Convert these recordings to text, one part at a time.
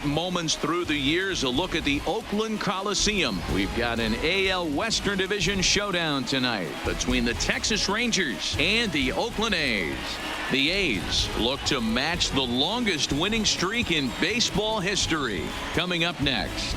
Moments through the years, a look at the Oakland Coliseum. We've got an AL Western Division showdown tonight between the Texas Rangers and the Oakland A's. The A's look to match the longest winning streak in baseball history. Coming up next.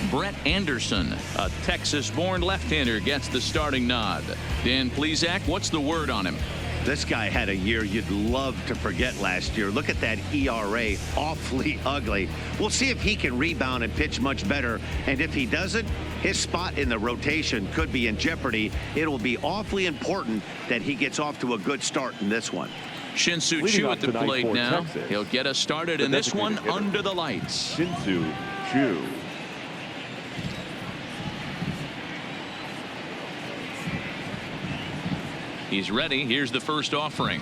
Brett Anderson, a Texas-born left-hander, gets the starting nod. Dan Plesac, what's the word on him? This guy had a year you'd love to forget last year. Look at that ERA, awfully ugly. We'll see if he can rebound and pitch much better. And if he doesn't, his spot in the rotation could be in jeopardy. It'll be awfully important that he gets off to a good start in this one. Shin-Soo Choo at the plate now. Texas. He'll get us started in this one under the lights. Shin-Soo Choo. He's ready. Here's the first offering.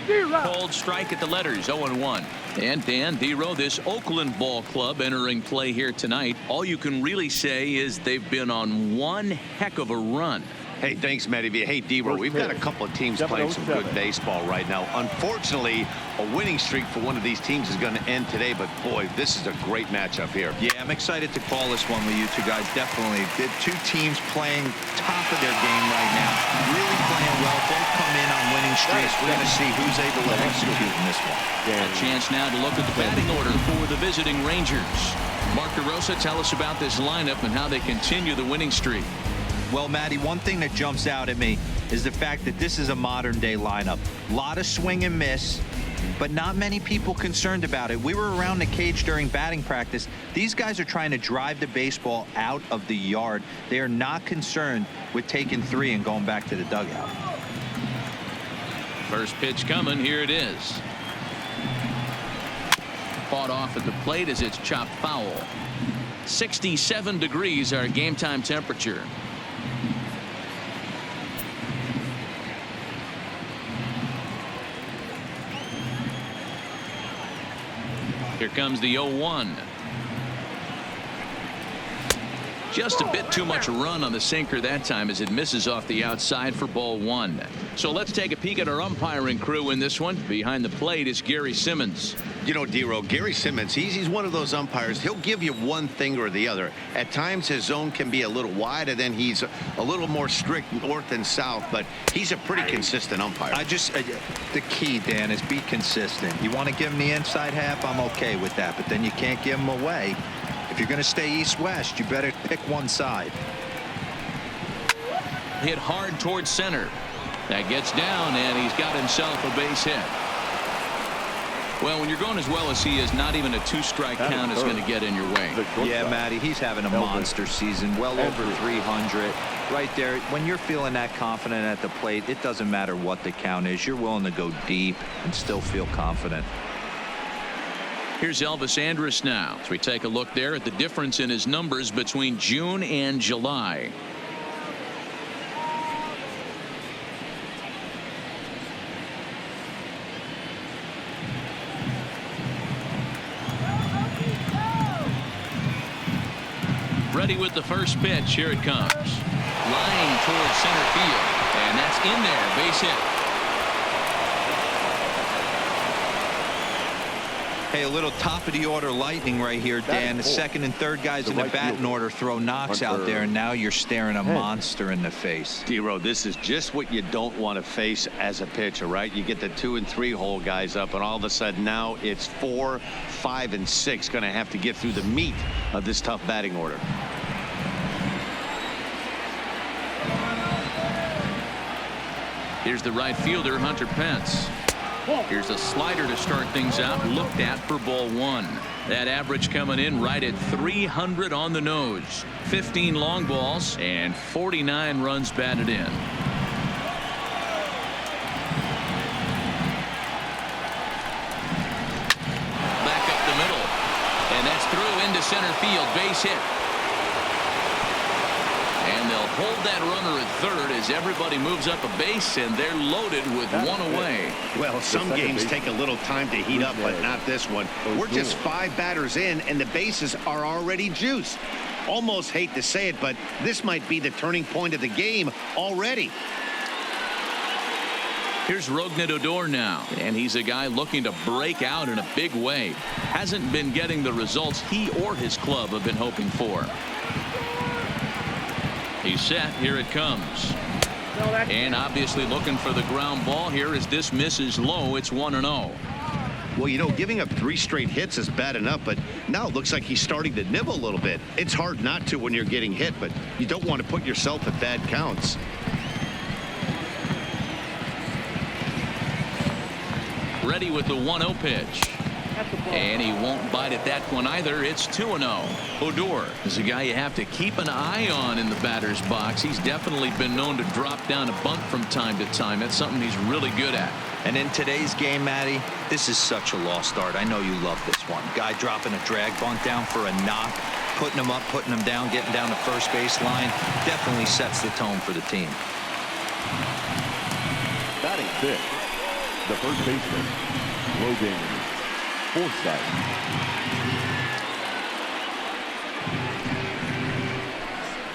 Cold strike at the letters, 0-1. And Dan Dero, this Oakland ball club entering play here tonight. All you can really say is they've been on one heck of a run. Hey, thanks, Matty. Hey, Dero, we've got a couple of teams playing some good baseball right now. Unfortunately, a winning streak for one of these teams is going to end today, but boy, this is a great matchup here. Yeah, I'm excited to call this one with you two guys. Definitely. The two teams playing top of their game right now. Really playing well. Both come in on winning streaks. We're going to see who's able to execute in this one. A chance now to look at the batting order for the visiting Rangers. Mark DeRosa, tell us about this lineup and how they continue the winning streak. Well, Matty, one thing that jumps out at me is the fact that this is a modern-day lineup. A lot of swing and miss, but not many people concerned about it. We were around the cage during batting practice. These guys are trying to drive the baseball out of the yard. They are not concerned with taking three and going back to the dugout. First pitch coming. Here it is. Fought off at the plate as it's chopped foul. 67 degrees our game time temperature. Here comes the 0-1. Just a bit too much run on the sinker that time as it misses off the outside for ball one. So let's take a peek at our umpiring crew in this one. Behind the plate is Gary Simmons. You know, Dero, Gary Simmons, he's one of those umpires. He'll give you one thing or the other. At times his zone can be a little wide, and then he's a little more strict north and south, but he's a pretty consistent umpire. The key, Dan, is be consistent. You want to give him the inside half, I'm okay with that, but then you can't give him away. If you're going to stay east-west, you better pick one side. Hit hard towards center. That gets down, and he's got himself a base hit. Well, when you're going as well as he is, not even a two-strike count is going to get in your way. Yeah, Matty, he's having a monster season, well over 300. Right there, when you're feeling that confident at the plate, it doesn't matter what the count is. You're willing to go deep and still feel confident. Here's Elvis Andrus now as we take a look there at the difference in his numbers between June and July. Ready with the first pitch. Here it comes. Line towards center field, and that's in there. Base hit. Hey, a little top of the order lightning right here, Dan. The second and third guys in the batting order throw knocks out there, and now you're staring a monster in the face. Dero, this is just what you don't want to face as a pitcher, right? You get the 2 and 3 hole guys up, and all of a sudden now it's 4, 5, and 6 going to have to get through the meat of this tough batting order. Here's the right fielder, Hunter Pence. Here's a slider to start things out, looked at for ball one. That average coming in right at 300 on the nose. 15 long balls and 49 runs batted in. Back up the middle, and that's through into center field. Base hit. And they'll hold that runner at third as everybody moves up a base, and they're loaded with one away. Well, some games take a little time to heat up, but not this one. We're just 5 batters in, and the bases are already juiced. Almost hate to say it, but this might be the turning point of the game already. Here's Odor now, and he's a guy looking to break out in a big way. Hasn't been getting the results he or his club have been hoping for. He's set. Here it comes. And obviously looking for the ground ball here as this misses low. It's 1-0. Well, you know, giving up 3 straight hits is bad enough, but now it looks like he's starting to nibble a little bit. It's hard not to when you're getting hit, but you don't want to put yourself at bad counts. Ready with the 1-0 pitch. And he won't bite at that one either. It's 2-0. Odor is a guy you have to keep an eye on in the batter's box. He's definitely been known to drop down a bunt from time to time. That's something he's really good at. And in today's game, Matty, this is such a lost art. I know you love this one. Guy dropping a drag bunt down for a knock, putting him up, putting him down, getting down the first base line. Definitely sets the tone for the team. Batting fifth, the first baseman, Logan Forsythe.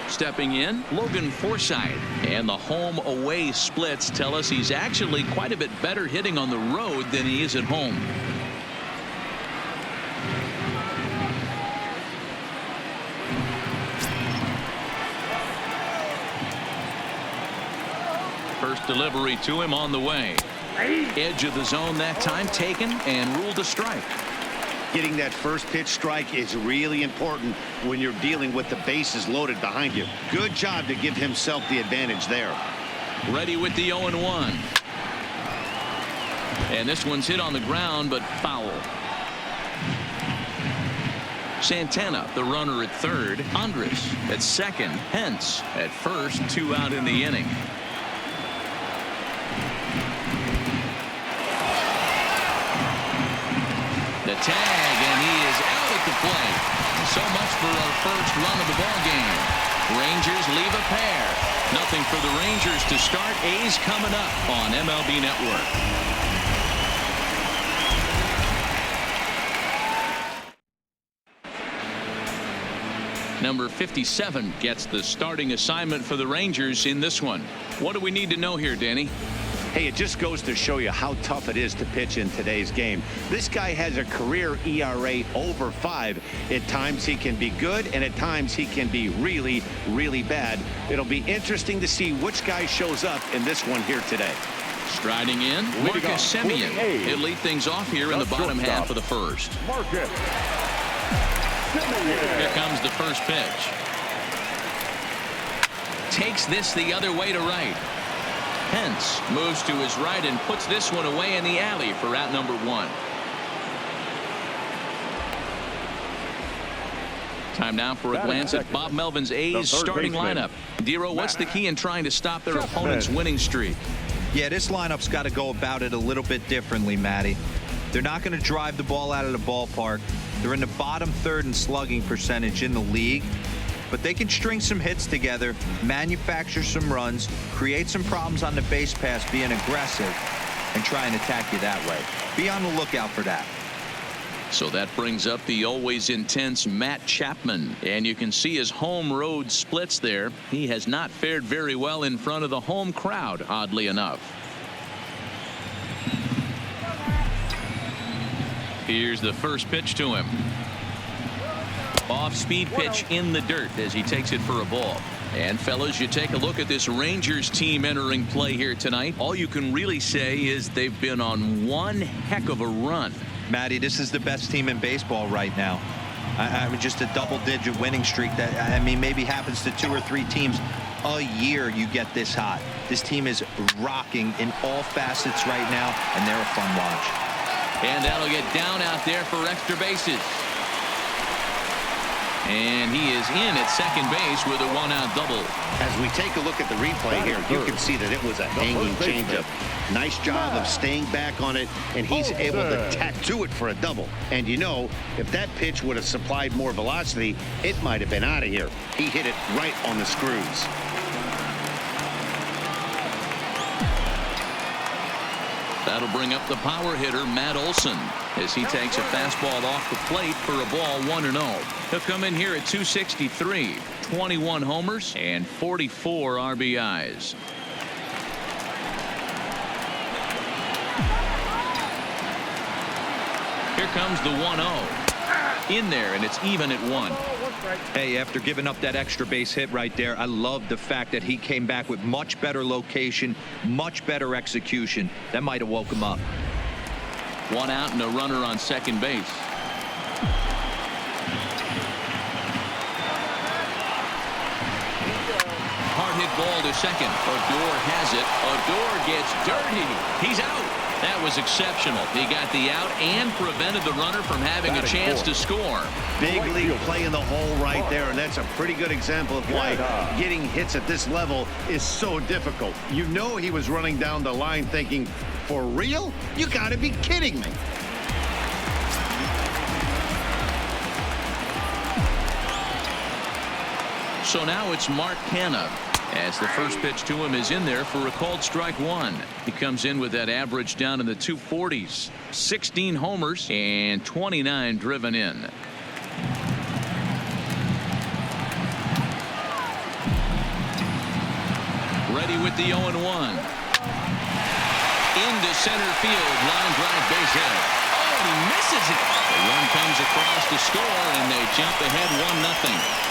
Stepping in, Logan Forsythe. And the home-away splits tell us he's actually quite a bit better hitting on the road than he is at home. First delivery to him on the way. Edge of the zone that time taken and ruled a strike. Getting that first pitch strike is really important when you're dealing with the bases loaded behind you. Good job to give himself the advantage there. Ready with the 0-1. And this one's hit on the ground, but foul. Santana, the runner at third. Andres at second. Hence at first. 2 out in the inning. The tag, and he is out at the plate. So much for our first run of the ball game. Rangers leave a pair. Nothing for the Rangers to start. A's coming up on MLB Network. Number 57 gets the starting assignment for the Rangers in this one. What do we need to know here, Danny? Hey, it just goes to show you how tough it is to pitch in today's game. This guy has a career ERA over 5. At times he can be good, and at times he can be really, really bad. It'll be interesting to see which guy shows up in this one here today. Striding in, Marcus Semien. He'll lead things off here in the bottom half of the first. Here comes the first pitch. Takes this the other way to right. Hence moves to his right and puts this one away in the alley for out number 1. Time now for a glance at Bob Melvin's A's starting lineup. Dero, what's the key in trying to stop their opponent's winning streak? Yeah, this lineup's got to go about it a little bit differently, Matty. They're not going to drive the ball out of the ballpark. They're in the bottom third in slugging percentage in the league. But they can string some hits together, manufacture some runs, create some problems on the base pass, being aggressive, and try and attack you that way. Be on the lookout for that. So that brings up the always intense Matt Chapman. And you can see his home road splits there. He has not fared very well in front of the home crowd, oddly enough. Here's the first pitch to him. Off-speed pitch in the dirt as he takes it for a ball. And fellas, you take a look at this Rangers team entering play here tonight. All you can really say is they've been on one heck of a run. Matty, this is the best team in baseball right now. I mean, just a double-digit winning streak that, I mean, maybe happens to 2 or 3 teams a year. You get this hot. This team is rocking in all facets right now, and they're a fun watch. And that'll get down out there for extra bases. And he is in at second base with a 1-out double. As we take a look at the replay here, you can see that it was a hanging changeup. Nice job of staying back on it, and he's able to tattoo it for a double. And you know, if that pitch would have supplied more velocity, it might have been out of here. He hit it right on the screws. That'll bring up the power hitter, Matt Olson, as he takes a fastball off the plate for a ball 1-0. He'll come in here at 263, 21 homers and 44 RBIs. Here comes the 1-0. In there, and it's even at 1. Hey, after giving up that extra base hit right there, I love the fact that he came back with much better location, much better execution. That might have woke him up. 1 out and a runner on second base. Hard hit ball to second. Odor has it. Odor gets dirty. He's out. That was exceptional. He got the out and prevented the runner from having a chance to score. Big league play in the hole right there, and that's a pretty good example of why getting hits at this level is so difficult. You know he was running down the line thinking, for real? You got to be kidding me. So now it's Mark Canha, as the first pitch to him is in there for a called strike 1. He comes in with that average down in the 240s. 16 homers and 29 driven in. Ready with the 0-1. Into center field. Line drive base hit. Oh, he misses it. The run comes across to score, and they jump ahead 1-0.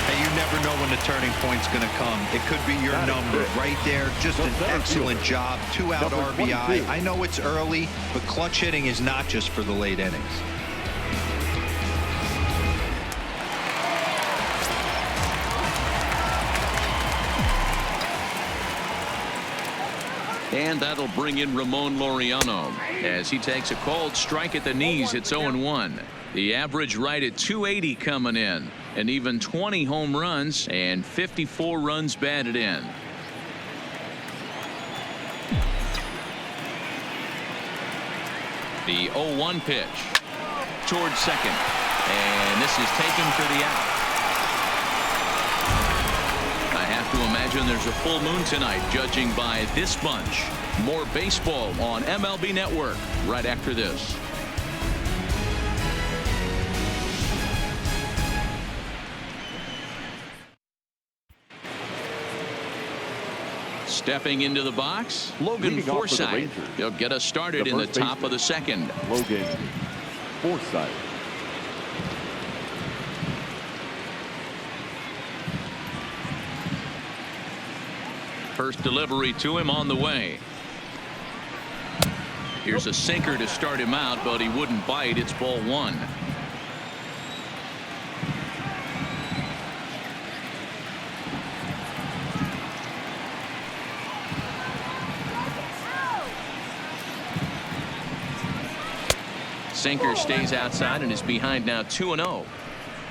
Hey, you never know when the turning point's going to come. It could be your number right there. Just an excellent job. 2-out RBI. I know it's early, but clutch hitting is not just for the late innings. And that'll bring in Ramon Laureano as he takes a called strike at the knees. It's 0-1. The average right at 280 coming in, and even 20 home runs and 54 runs batted in. The 0-1 pitch towards second, and this is taken for the out. I have to imagine there's a full moon tonight, judging by this bunch. More baseball on MLB Network right after this. Stepping into the box, Logan Forsythe. He'll get us started in the top of the second. Logan Forsythe. First delivery to him on the way. Here's a sinker to start him out, but he wouldn't bite. It's ball 1. Sinker stays outside and is behind now 2-0.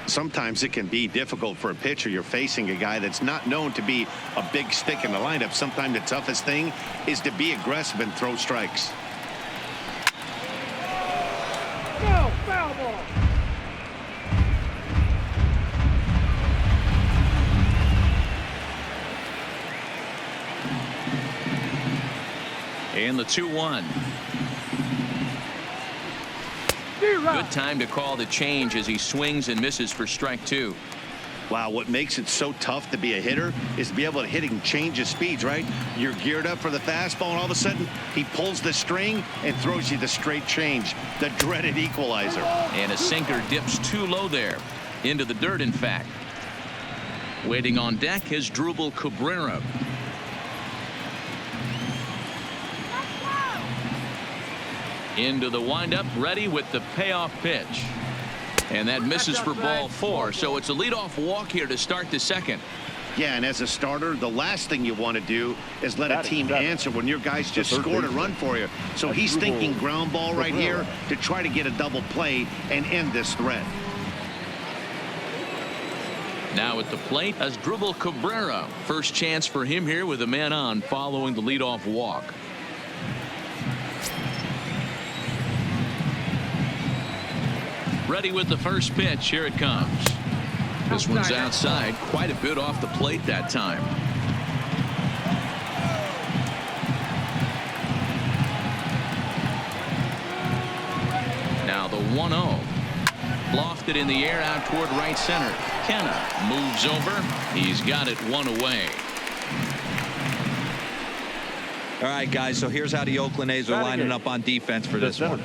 Sometimes it can be difficult for a pitcher. You're facing a guy that's not known to be a big stick in the lineup. Sometimes the toughest thing is to be aggressive and throw strikes. No, foul ball. And the 2-1. Good time to call the change as he swings and misses for strike 2. Wow, what makes it so tough to be a hitter is to be able to hit and change his speeds, right? You're geared up for the fastball, and all of a sudden he pulls the string and throws you the straight change, the dreaded equalizer. And a sinker dips too low there, into the dirt, in fact. Waiting on deck is Drupal Cabrera. Into the windup, ready with the payoff pitch. And that misses for ball 4, so it's a leadoff walk here to start the second. Yeah, and as a starter, the last thing you want to do is let a team answer when your guys just scored a run for you. So he's thinking ground ball right here to try to get a double play and end this threat. Now at the plate as Drupal Cabrera. First chance for him here with a man on following the leadoff walk. Ready with the first pitch. Here it comes. This one's outside, quite a bit off the plate that time. Now the 1-0. Lofted in the air out toward right center. Canha moves over. He's got it 1 away. All right, guys, so here's how the Oakland A's are lining up on defense for this one.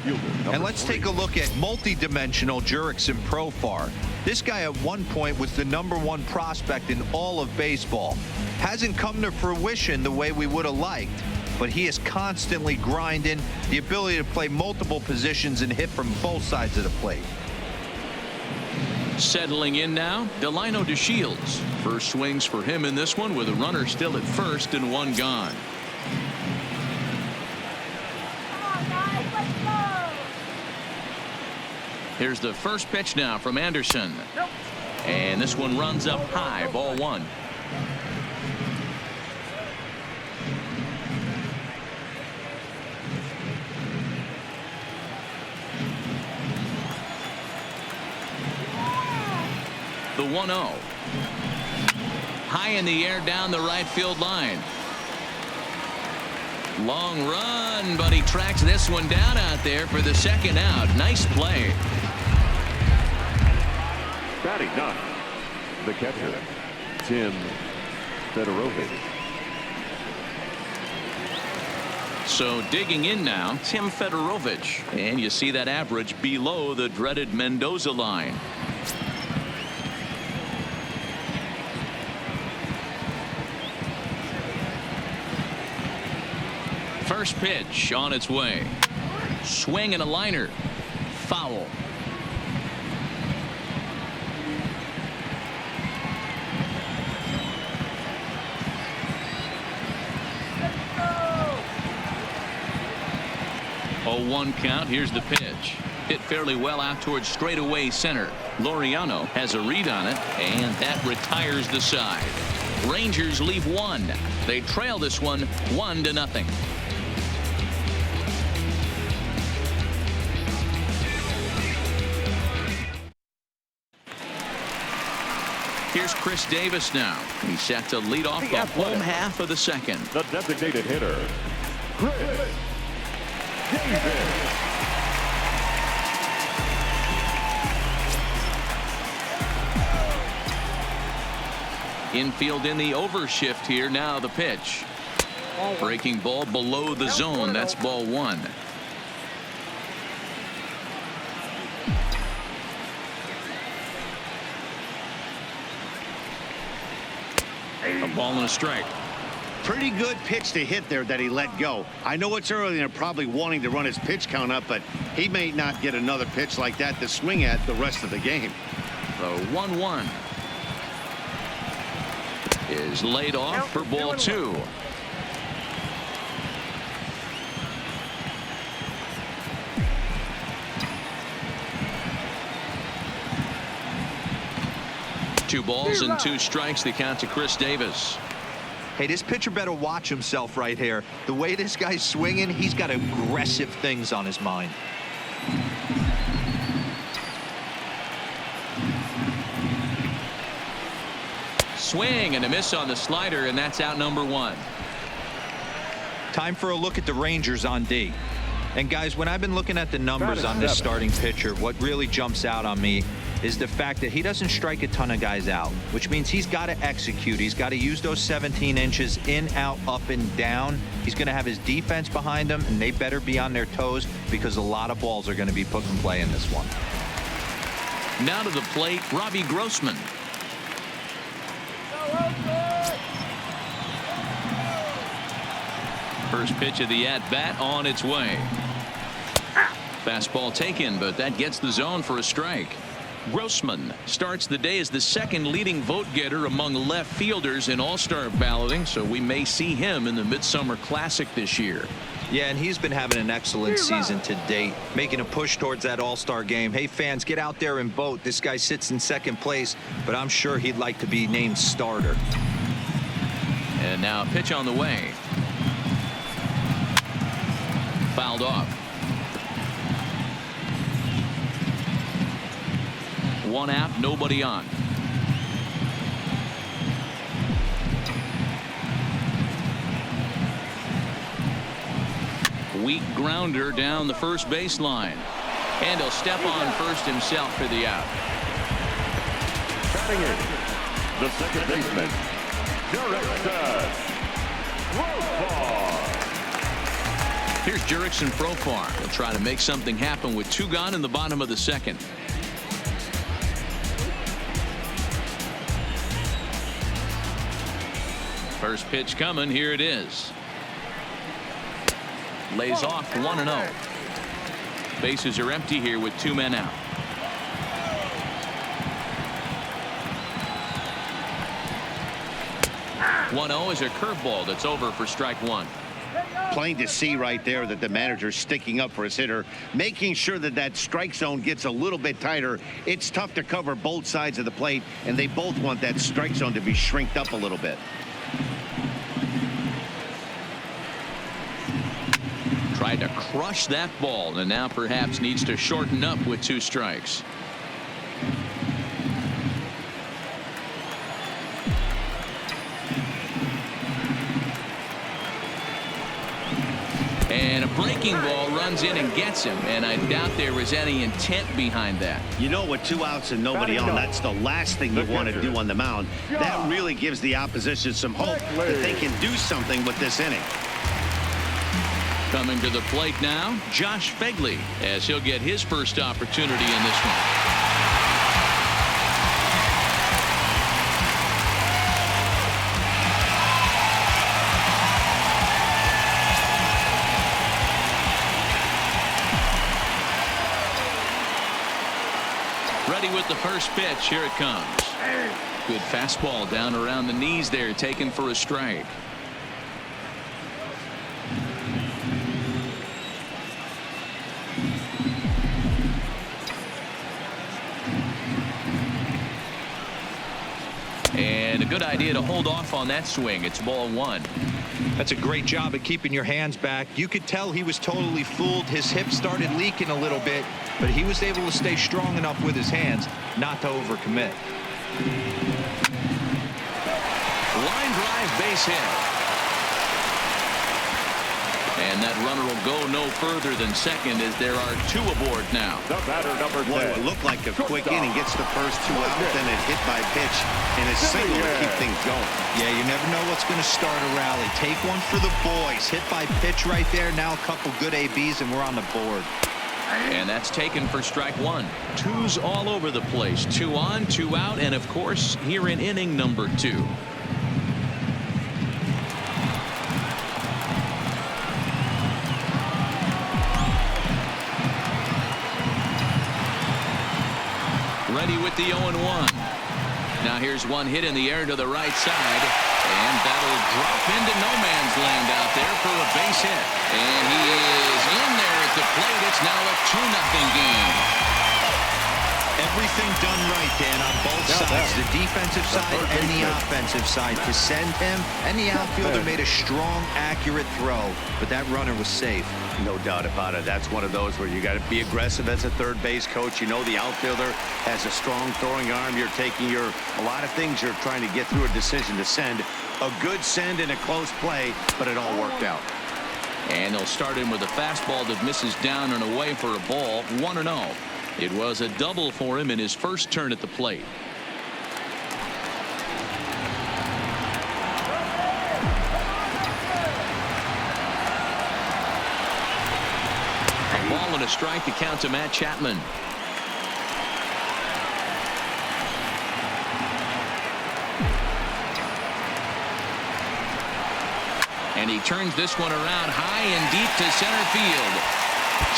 And let's take a look at multi-dimensional Jurickson Profar. This guy at one point was the #1 prospect in all of baseball. Hasn't come to fruition the way we would have liked, but he is constantly grinding, the ability to play multiple positions and hit from both sides of the plate. Settling in now, Delino DeShields. First swings for him in this one with a runner still at first and one gone. Here's the first pitch now from Anderson. And this one runs up high, ball one. The 1-0. High in the air down the right field line. Long run, but he tracks this one down out there for the second out. Nice play. Batting ninth, the catcher, Tim Fedorovich. So digging in now, Tim Fedorovich. And you see that average below the dreaded Mendoza line. First pitch on its way. Swing and a liner. Foul. Oh, 1 count. Here's the pitch. Hit fairly well out towards straightaway center. Laureano has a read on it, and that retires the side. Rangers leave one. They trail this one 1-0. Here's Chris Davis now. He's set to lead off the home half of the second. The designated hitter, Chris Davis. Infield in the overshift here. Now the pitch. Breaking ball below the zone. That's ball one. A ball and a strike. Pretty good pitch to hit there that he let go. I know it's early and they're probably wanting to run his pitch count up, but he may not get another pitch like that to swing at the rest of the game. The 1-1 is laid off for ball two. Two balls and 2 strikes. The count to Chris Davis. Hey, this pitcher better watch himself right here. The way this guy's swinging, he's got aggressive things on his mind. Swing and a miss on the slider, and that's out number 1. Time for a look at the Rangers on D. And guys, when I've been looking at the numbers on this starting pitcher, what really jumps out on me is the fact that he doesn't strike a ton of guys out, which means he's got to execute. He's got to use those 17 inches in, out, up, and down. He's going to have his defense behind him, and they better be on their toes because a lot of balls are going to be put in play in this one. Now to the plate, Robbie Grossman. First pitch of the at-bat on its way. Fastball taken, but that gets the zone for a strike. Grossman starts the day as the second leading vote getter among left fielders in All-Star balloting, so we may see him in the Midsummer Classic this year. Yeah, and he's been having an excellent season to date, making a push towards that All-Star game. Hey, fans, get out there and vote. This guy sits in second place, but I'm sure he'd like to be named starter. And now a pitch on the way. Fouled off. 1 out, nobody on. Weak grounder down the first baseline. And he'll step on first himself for the out. Batting in, the second baseman, Jurickson Profar. Jurickson Profar. He'll try to make something happen with 2 gone in the bottom of the second. First pitch coming. Here it is. Lays off 1-0. Bases are empty here with 2 men out. 1-0 is a curveball that's over for strike 1. Plain to see right there that the manager's sticking up for his hitter, making sure that that strike zone gets a little bit tighter. It's tough to cover both sides of the plate, and they both want that strike zone to be shrinked up a little bit. Tried to crush that ball, and now perhaps needs to shorten up with 2 strikes. And a breaking ball runs in and gets him, and I doubt there was any intent behind that. You know, with 2 outs and nobody on, that's the last thing you want to do on the mound. That really gives the opposition some hope that they can do something with this inning. Coming to the plate now, Josh Fegley, as he'll get his first opportunity in this one. Ready with the first pitch. Here it comes. Good fastball down around the knees there, taken for a strike. And a good idea to hold off on that swing. It's ball 1. That's a great job of keeping your hands back. You could tell he was totally fooled. His hip started leaking a little bit, but he was able to stay strong enough with his hands not to overcommit. Line drive, base hit. And that runner will go no further than second as there are 2 aboard now. The batter, number 10. Boy, it looked like a quick inning. Gets the first 2 out, then a hit by pitch, and a single to keep things going. Yeah, you never know what's going to start a rally. Take one for the boys. Hit by pitch right there. Now a couple good ABs, and we're on the board. And that's taken for strike 1. 2's all over the place. 2 on, 2 out, and of course, here in inning number 2. Ready with the 0-1. Now here's one hit in the air to the right side, and that'll drop into no man's land out there for a base hit. And he is in there at the plate. It's now a 2-0 game. Everything done right, Dan, on both sides, the defensive side and the offensive side. To send him, and the outfielder made a strong, accurate throw, but that runner was safe. No doubt about it. That's one of those where you got to be aggressive as a third base coach. You know the outfielder has a strong throwing arm. You're taking a lot of things you're trying to get through a decision to send. A good send in a close play, but it all worked out. And they'll start him with a fastball that misses down and away for a ball. 1-0. It was a double for him in his first turn at the plate. A ball and a strike to count to Matt Chapman. And he turns this one around high and deep to center field.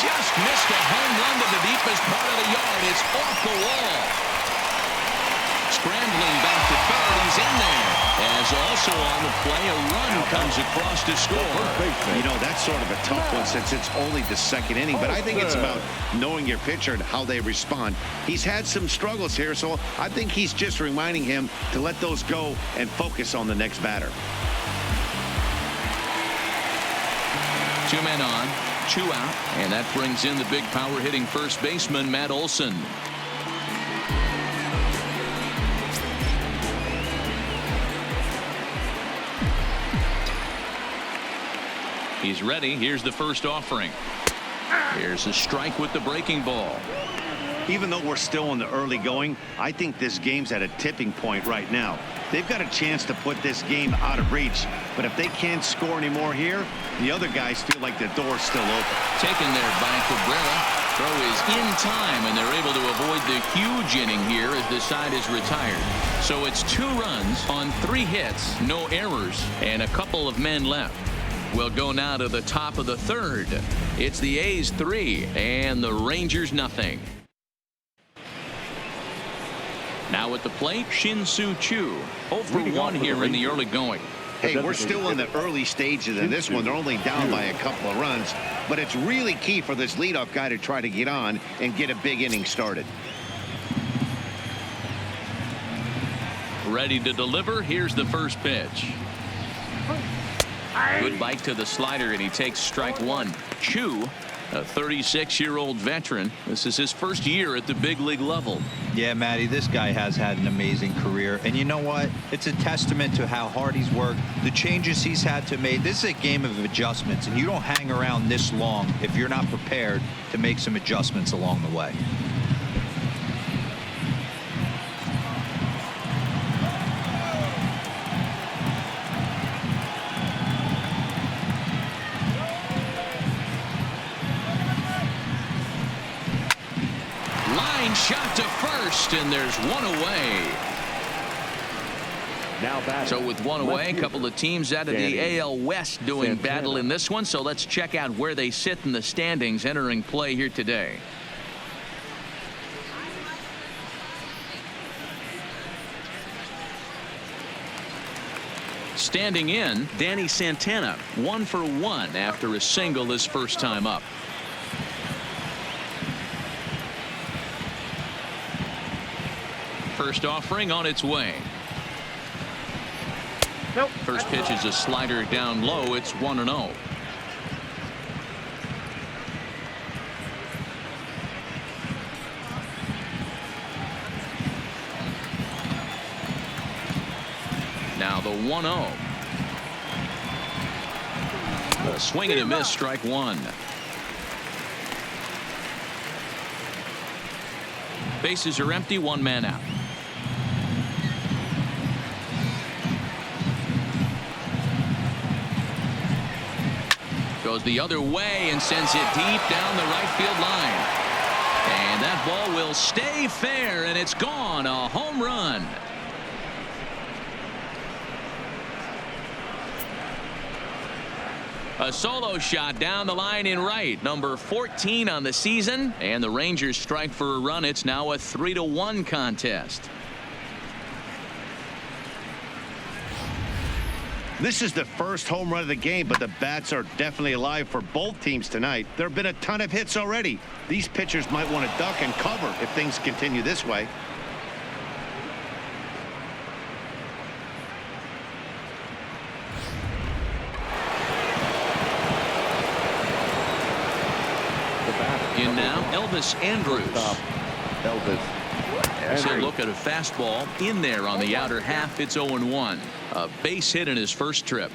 Just missed a home run to the deepest part of the yard. It's off the wall. Scrambling back to third. He's in there. As also on the play, a run comes across to score. You know, that's sort of a tough one since it's only the second inning. But I think it's about knowing your pitcher and how they respond. He's had some struggles here, so I think he's just reminding him to let those go and focus on the next batter. 2 men on, 2 out, and that brings in the big power hitting first baseman Matt Olson. He's ready. Here's the first offering. Here's a strike with the breaking ball. Even though we're still in the early going, I think this game's at a tipping point right now. They've got a chance to put this game out of reach, but if they can't score anymore here, the other guys feel like the door's still open. Taken there by Cabrera. Throw is in time, and they're able to avoid the huge inning here as the side is retired. So it's 2 runs on 3 hits, no errors, and a couple of men left. We'll go now to the top of the 3rd. It's the A's 3 and the Rangers nothing. Now at the plate, Shin-Soo Choo. 0 for 1 here in the early going. Hey, we're still in the early stages in this one. They're only down by a couple of runs, but it's really key for this leadoff guy to try to get on and get a big inning started. Ready to deliver. Here's the first pitch. Good bite to the slider, and he takes strike 1. Choo, a 36-year-old veteran. This is his first year at the big league level. Yeah, Matty, this guy has had an amazing career. And you know what? It's a testament to how hard he's worked, the changes he's had to make. This is a game of adjustments, and you don't hang around this long if you're not prepared to make some adjustments along the way. Shot to first, and there's 1 away. So with 1 away, a couple of teams out of the AL West doing battle in this one. So let's check out where they sit in the standings entering play here today. Standing in, Danny Santana, 1 for 1 after a single his first time up. First offering on its way. Nope. First pitch is a slider down low. It's 1-0. Now the 1-0. A swing and a miss, strike 1. Bases are empty, 1 man out. Goes the other way and sends it deep down the right field line. And that ball will stay fair, and it's gone. A home run. A solo shot down the line in right. Number 14 on the season. And the Rangers strike for a run. It's now a 3-1 contest. This is the first home run of the game, but the bats are definitely alive for both teams tonight. There have been a ton of hits already. These pitchers might want to duck and cover if things continue this way. In now, Elvis Andrus. As he'll look at a fastball in there on the outer half. It's 0-1. A base hit in his first trip.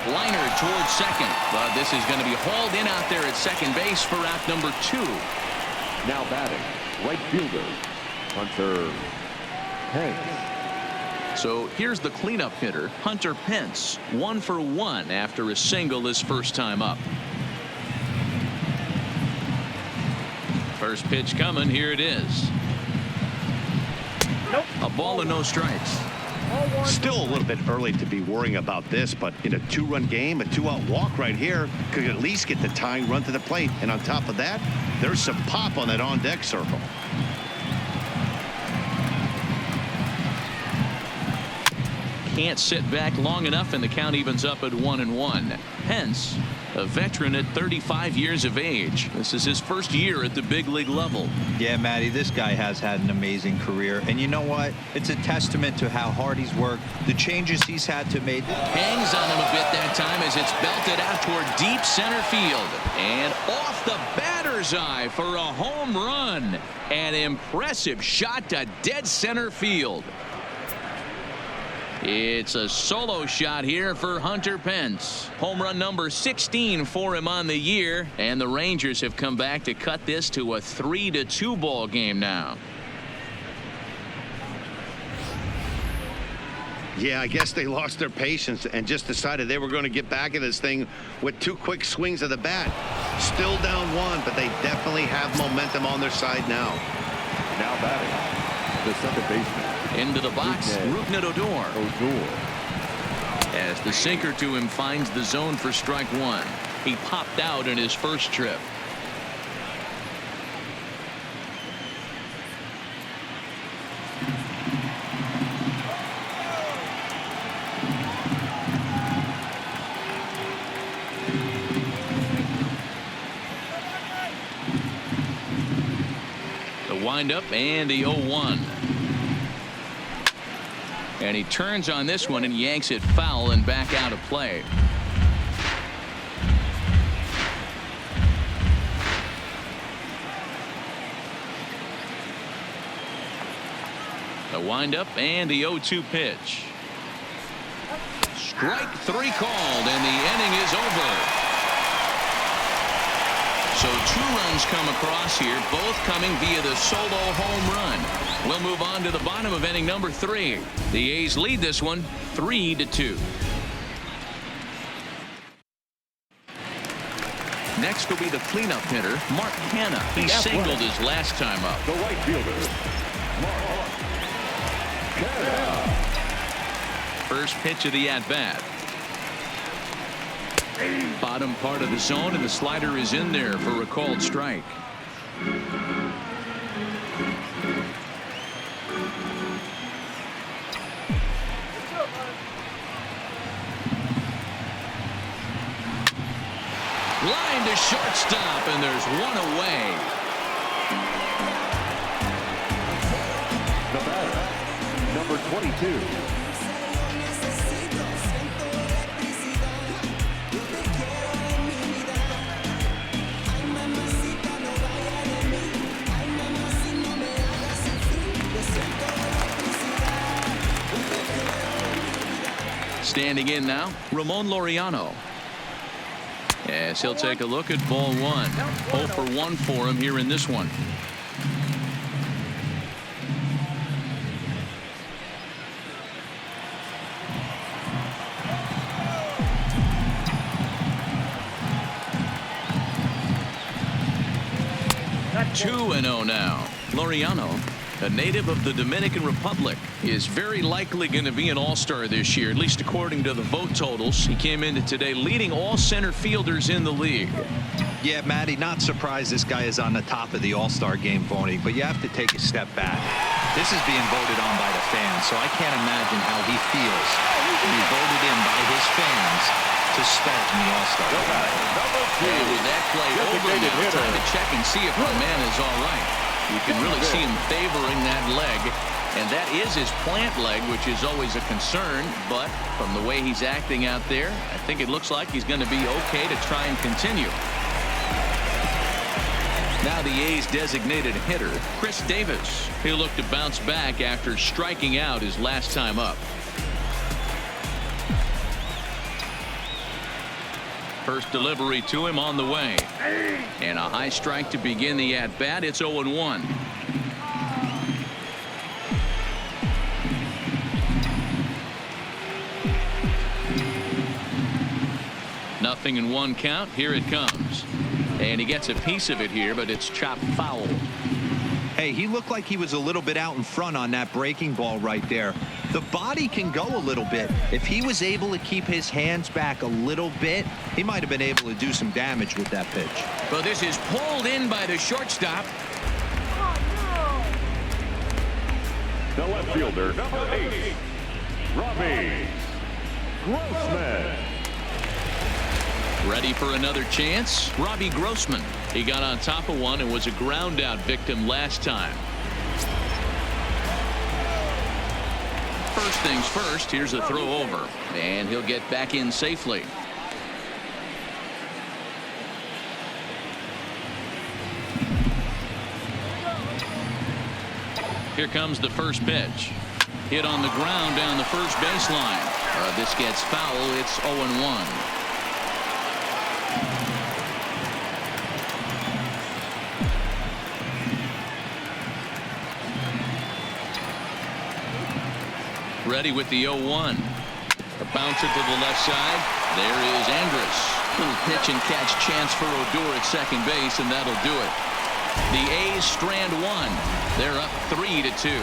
Liner towards second, but this is going to be hauled in out there at second base for out number 2. Now batting, right fielder, Hunter Pence. So here's the cleanup hitter, Hunter Pence, 1 for 1 after a single his first time up. First pitch coming. Here it is. Nope. A ball and no strikes. Still a little bit early to be worrying about this, but in a 2-run game, a 2-out walk right here could at least get the tying run to the plate. And on top of that, there's some pop on that on-deck circle. Can't sit back long enough, and the count evens up at 1-1. Pence, a veteran at 35 years of age. This is his first year at the big league level. Yeah, Matty, this guy has had an amazing career. And you know what? It's a testament to how hard he's worked, the changes he's had to make. Hangs on him a bit that time as it's belted out toward deep center field. And off the batter's eye for a home run. An impressive shot to dead center field. It's a solo shot here for Hunter Pence. Home run number 16 for him on the year, and the Rangers have come back to cut this to a 3-2 ball game now. Yeah, I guess they lost their patience and just decided they were going to get back at this thing with 2 quick swings of the bat. Still down 1, but they definitely have momentum on their side now. Now batting, the second baseman. Into the box, Rougned Odor. As the sinker to him finds the zone for strike 1. He popped out in his first trip. The windup and the 0-1. And he turns on this one and yanks it foul and back out of play. The windup and the 0-2 pitch. Strike 3 called, and the inning is over. So 2 runs come across here, both coming via the solo home run. We'll move on to the bottom of inning number 3. The A's lead this one 3-2. Next will be the cleanup hitter, Mark Hanna. He singled his last time up. The right fielder, Mark Hanna. First pitch of the at-bat. Bottom part of the zone, and the slider is in there for a called strike. Line to shortstop, and there's 1 away. The batter, number 22. Standing in now, Ramon Laureano. As he'll take a look at ball 1. 0 for 1 for him here in this one. That's 2-0 now. Laureano, a native of the Dominican Republic, is very likely going to be an all-star this year, at least according to the vote totals. He came into today leading all center fielders in the league. Yeah, Matty, not surprised this guy is on the top of the all-star game voting, but you have to take a step back. This is being voted on by the fans, so I can't imagine how he feels to be voted in by his fans to start in the all-star game. And with that play over now, time to check and see if the man is all right. You can really see him favoring that leg, and that is his plant leg, which is always a concern. But from the way he's acting out there, I think it looks like he's going to be okay to try and continue. Now the A's designated hitter, Chris Davis. He'll look to bounce back after striking out his last time up. First delivery to him on the way. And a high strike to begin the at-bat. It's 0-1. Nothing in 1 count. Here it comes. And he gets a piece of it here, but it's chopped foul. Hey, he looked like he was a little bit out in front on that breaking ball right there. The body can go a little bit. If he was able to keep his hands back a little bit, he might have been able to do some damage with that pitch. Well, this is pulled in by the shortstop. The left fielder, number 8, Robbie Grossman. Ready for another chance? Robbie Grossman. He got on top of one and was a ground out victim last time. First things first, here's a throw over, and he'll get back in safely. Here comes the first pitch. Hit on the ground down the first baseline. This gets foul. It's 0-1. Ready with the 0-1. A bouncer to the left side. There is Andrus. Little pitch and catch chance for Odor at second base, and that'll do it. The A's strand one. They're up 3-2.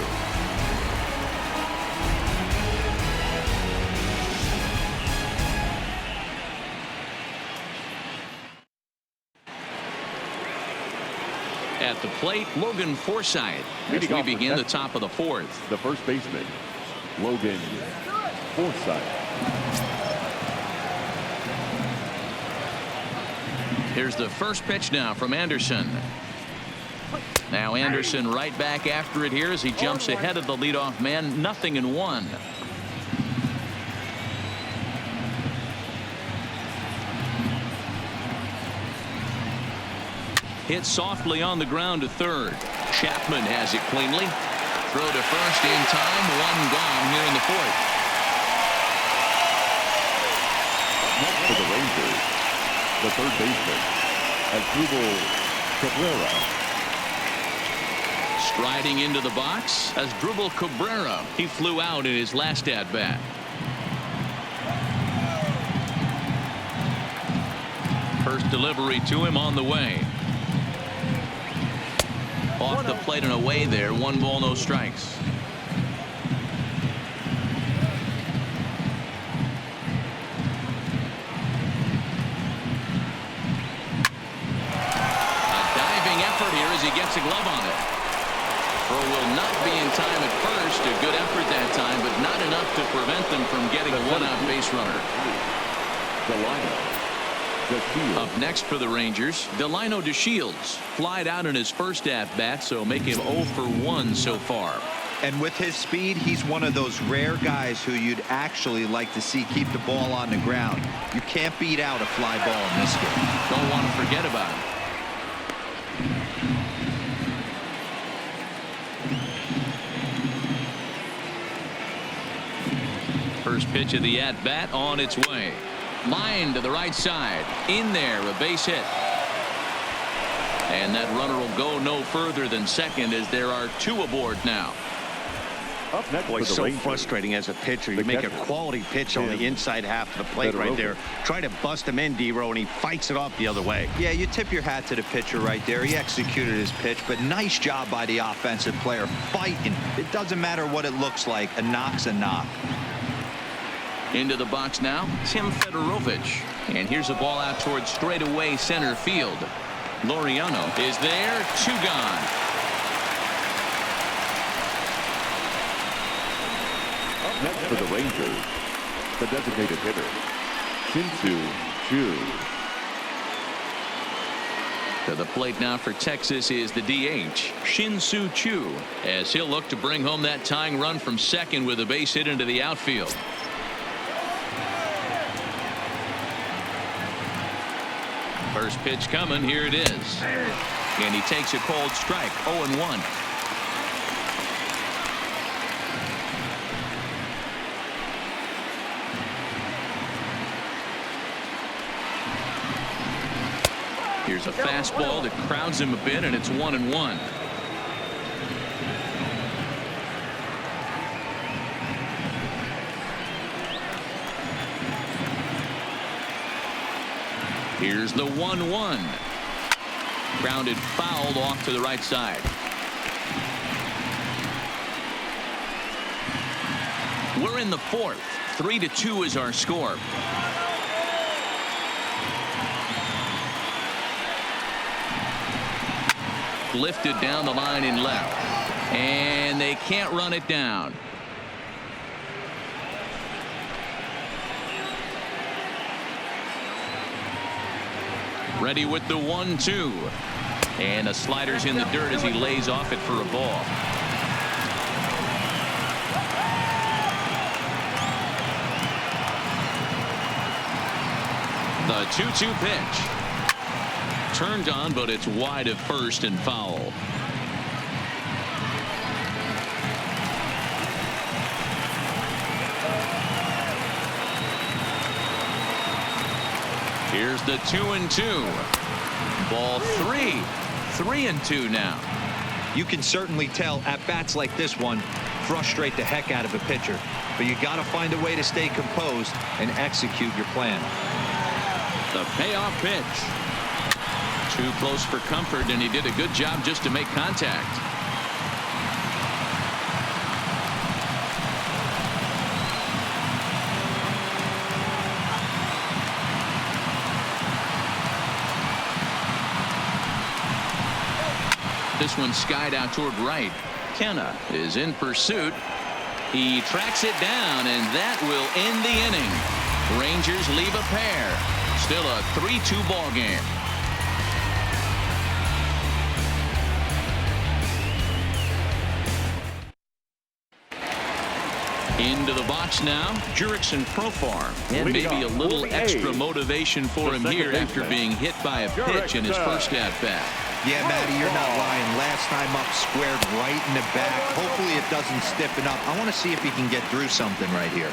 At the plate, Logan Forsythe, as we begin the top of the fourth. The first baseman, Logan Forsythe. Here's the first pitch now from Anderson. Now Anderson right back after it here as he jumps ahead of the leadoff man. 0-1. Hit softly on the ground to third. Chapman has it cleanly. Throw to first in time. One gone here in the fourth. Next for the Rangers, the third baseman, Asdrubal Cabrera. Striding into the box, Asdrubal Cabrera. He flew out in his last at bat. First delivery to him on the way. Off the plate and away there. 1 ball, no strikes. A diving effort here as he gets a glove on it. Throw will not be in time at first. A good effort that time, but not enough to prevent them from getting a one-out base runner. Up next for the Rangers, Delino DeShields. Flied out in his first at-bat, so make him 0 for 1 so far. And with his speed, he's one of those rare guys who you'd actually like to see keep the ball on the ground. You can't beat out a fly ball in this game. Don't want to forget about him. First pitch of the at-bat on its way. Line to the right side. In there, a base hit. And that runner will go no further than second as there are 2 aboard now. Up next Boy, for the so Rangers, frustrating as a pitcher. You the make a catcher, quality pitch on the inside half of the plate right there. Try to bust him in, D-Row, and he fights it off the other way. Yeah, you tip your hat to the pitcher right there. He executed his pitch, but nice job by the offensive player fighting. It doesn't matter what it looks like. A knock's a knock. Into the box now, Tim Fedorovich. And here's a ball out towards straightaway center field. Laureano is there. 2 gone. Up next for the Rangers, the designated hitter, Shin-Soo Choo. To the plate now for Texas is the DH, Shin-Soo Choo, as he'll look to bring home that tying run from second with a base hit into the outfield. First pitch coming. Here it is. And he takes a cold strike. 0-1. Here's a fastball that crowds him a bit, and it's 1-1. Here's the 1-1. Grounded fouled off to the right side. We're in the fourth. 3-2 is our score. Lifted down the line in left. And they can't run it down. Ready with the 1-2. And the slider's in the dirt as he lays off it for a ball. The 2-2 pitch. Turned on, but it's wide at first and foul. There's the 2-2. Ball 3. 3-2 now. You can certainly tell at bats like this one frustrate the heck out of a pitcher, but you got to find a way to stay composed and execute your plan. The payoff pitch. Too close for comfort, and he did a good job just to make contact. This one skied out toward right. Kenna is in pursuit. He tracks it down, and that will end the inning. Rangers leave a pair. Still a 3-2 ball game. Into the box now, Jurickson Profar, and maybe a little extra motivation for him here after being hit by a pitch in his first at-bat. Yeah, Matty, you're not lying. Last time up, squared right in the back. Hopefully it doesn't stiffen up. I want to see if he can get through something right here.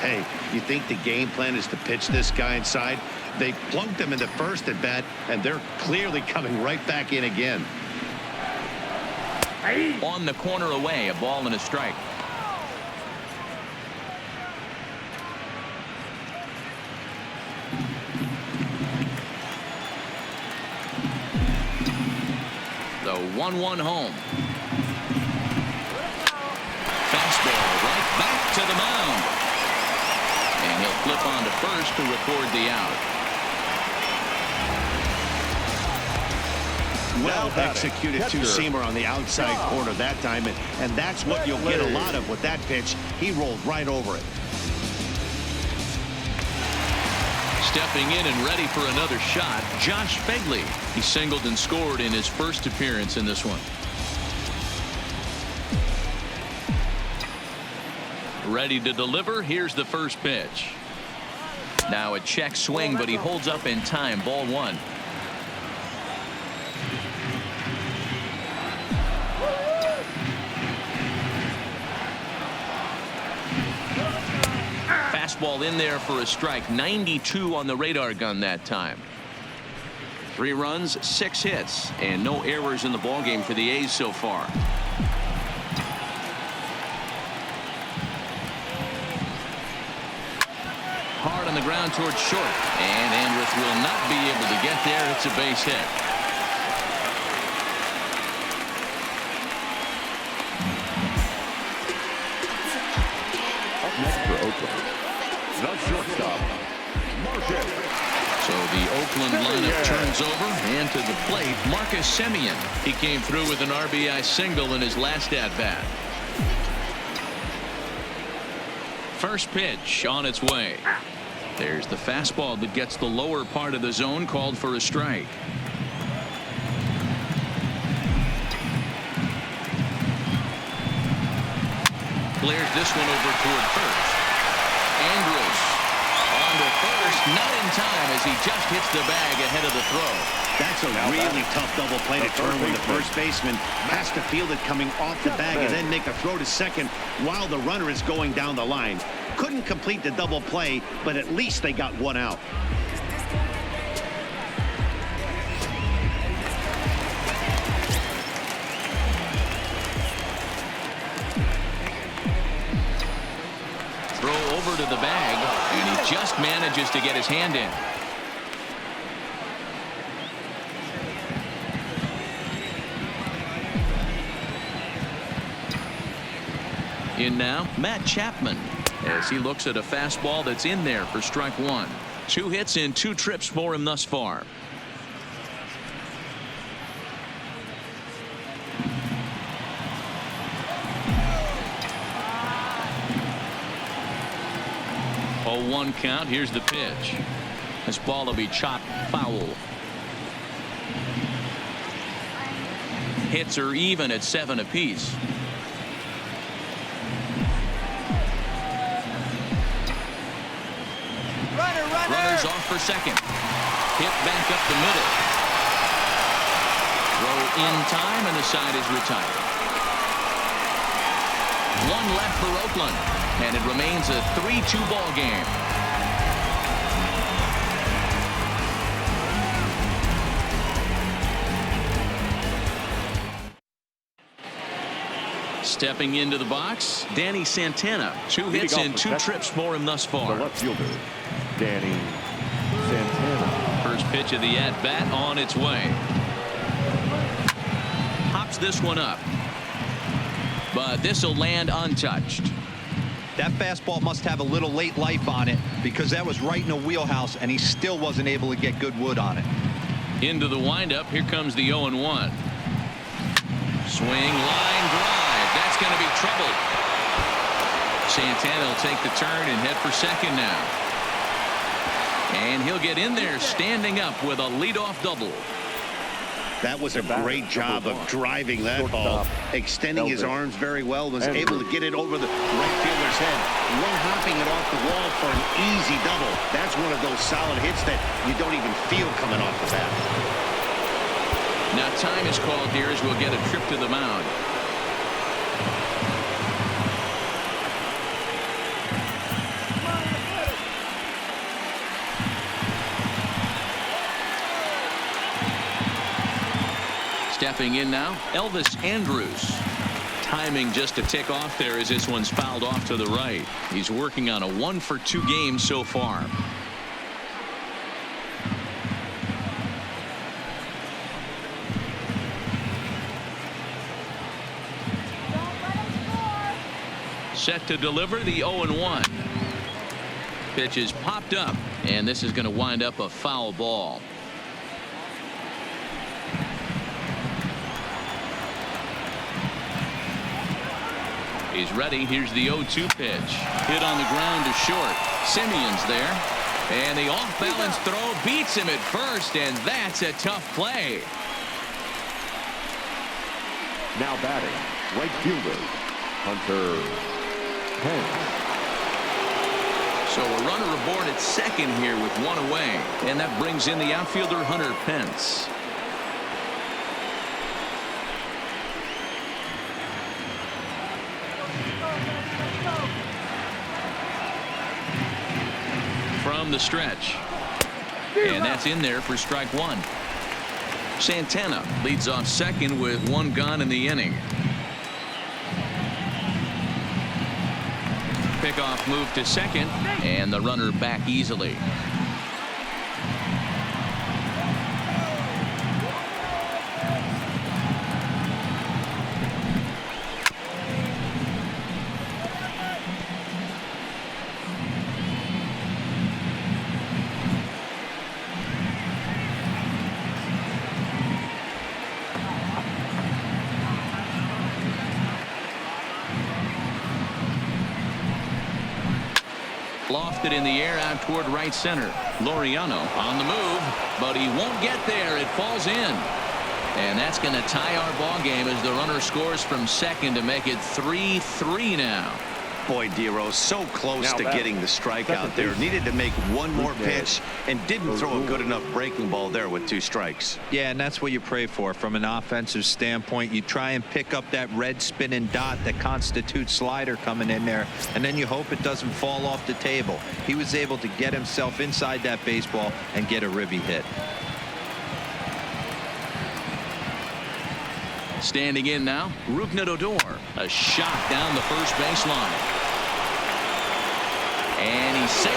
Hey, you think the game plan is to pitch this guy inside? They plunked him in the first at bat, and they're clearly coming right back in again. On the corner away, a ball and a strike. The 1-1 home. Fastball right back to the mound. And he'll flip on to first to record the out. Well executed two-seamer on the outside corner that time, and that's what you'll get a lot of with that pitch. He rolled right over it. Stepping in and ready for another shot, Josh Begley. He singled and scored in his first appearance in this one. Ready to deliver. Here's the first pitch. Now a check swing, but he holds up in time. Ball 1. Fastball in there for a strike. 92 on the radar gun that time. 3 runs, 6 hits, and no errors in the ballgame for the A's so far. Hard on the ground towards short, and Andrus will not be able to get there. It's a base hit. Up next for Oakland, the shortstop, Marcus. So the Oakland lineup turns over, and to the plate, Marcus Semien. He came through with an RBI single in his last at-bat. First pitch on its way. There's the fastball that gets the lower part of the zone, called for a strike. Clears this one over toward first. Andrus on to first, not in time as he just hits the bag ahead of the throw. That's a really tough double play to turn when the first baseman has to field it coming off the bag and then make a throw to second while the runner is going down the line. Couldn't complete the double play, but at least they got one out. Throw over to the bag, and he just manages to get his hand in. In now, Matt Chapman, as he looks at a fastball that's in there for strike 1. 2 hits in 2 trips for him thus far. Oh, 1 count. Here's the pitch. This ball will be chopped foul. Hits are even at 7 apiece. Runners off for second. Hit back up the middle. Throw in time, and the side is retired. 1 left for Oakland, and it remains a 3-2 ball game. Stepping into the box, Danny Santana. 2 hits and 2 trips for him thus The far. left fielder, Danny Santana. First pitch of the at-bat on its way. Hops this one up. But this will land untouched. That fastball must have a little late life on it because that was right in the wheelhouse and he still wasn't able to get good wood on it. Into the windup. Here comes the 0-1. Swing, line drive. That's going to be trouble. Santana will take the turn and head for second now. And he'll get in there standing up with a leadoff double. That was a great job of driving that ball, extending his arms very well, was able to get it over the right fielder's head, one-hopping it off the wall for an easy double. That's one of those solid hits that you don't even feel coming off the bat. Now time is called here as we'll get a trip to the mound. Stepping in now, Elvis Andrus. Timing just to tick off there as this one's fouled off to the right. He's working on a 1-for-2 game so far. Set to deliver the 0-1. Pitch is popped up, and this is going to wind up a foul ball. He's ready. Here's the 0-2 pitch. Hit on the ground to short. Simeon's there. And the off-balance throw beats him at first, and that's a tough play. Now batting, right fielder, Hunter Pence. So a runner aboard at second here with 1 away. And that brings in the outfielder, Hunter Pence. From the stretch. And that's in there for strike 1. Santana leads off second with 1 gone in the inning. Pickoff move to second, and the runner back easily. Lofted in the air out toward right center. Laureano on the move, but he won't get there. It falls in. And that's going to tie our ball game as the runner scores from second to make it 3-3 now. Boy, Dero, so close to getting the strikeout there. Needed to make one more pitch and didn't throw a good enough breaking ball there with 2 strikes. Yeah, and that's what you pray for from an offensive standpoint. You try and pick up that red spinning dot that constitutes slider coming in there, and then you hope it doesn't fall off the table. He was able to get himself inside that baseball and get a ribby hit. Standing in now, Rougned Odor. A shot down the first baseline. And he's safe.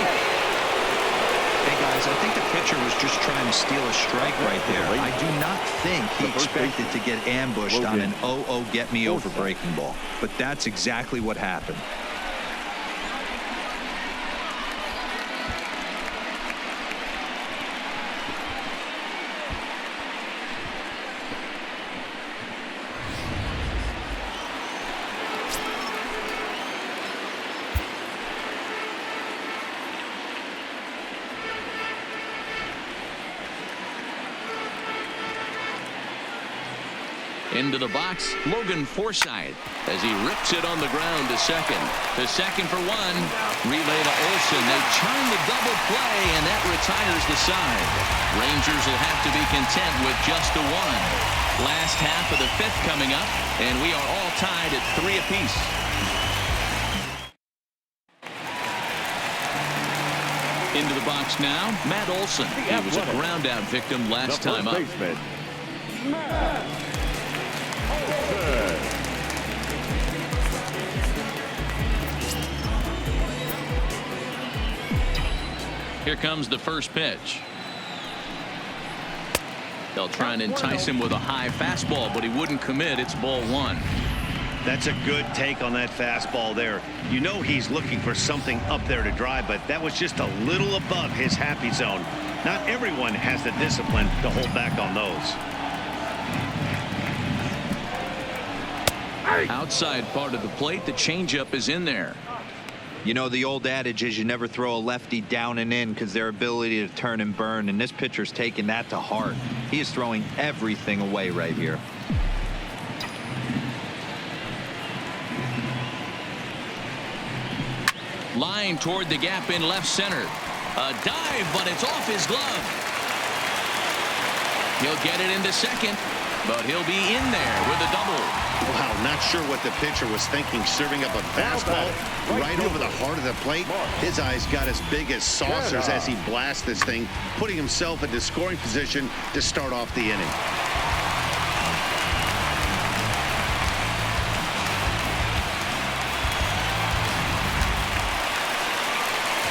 Hey, guys, I think the pitcher was just trying to steal a strike right there. I do not think he expected to get ambushed on an 0-0 get-me-over breaking ball. But that's exactly what happened. Into the box, Logan Forsythe as he rips it on the ground to second. To second for 1. Relay to Olsen. They churn the double play, and that retires the side. Rangers will have to be content with just a 1. Last half of the 5th coming up, and we are all tied at 3 apiece. Into the box now, Matt Olson. He was a ground out victim last time up. Here comes the first pitch. They'll try and entice him with a high fastball, but he wouldn't commit. It's ball 1. That's a good take on that fastball there. You know he's looking for something up there to drive, but that was just a little above his happy zone. Not everyone has the discipline to hold back on those. Outside part of the plate, the changeup is in there. You know, the old adage is you never throw a lefty down and in because their ability to turn and burn, and this pitcher's taking that to heart. He is throwing everything away right here. Line toward the gap in left center. A dive, but it's off his glove. He'll get it into second, but he'll be in there with a double. Wow, not sure what the pitcher was thinking, serving up a fastball right over the heart of the plate. His eyes got as big as saucers as he blasts this thing, putting himself into scoring position to start off the inning.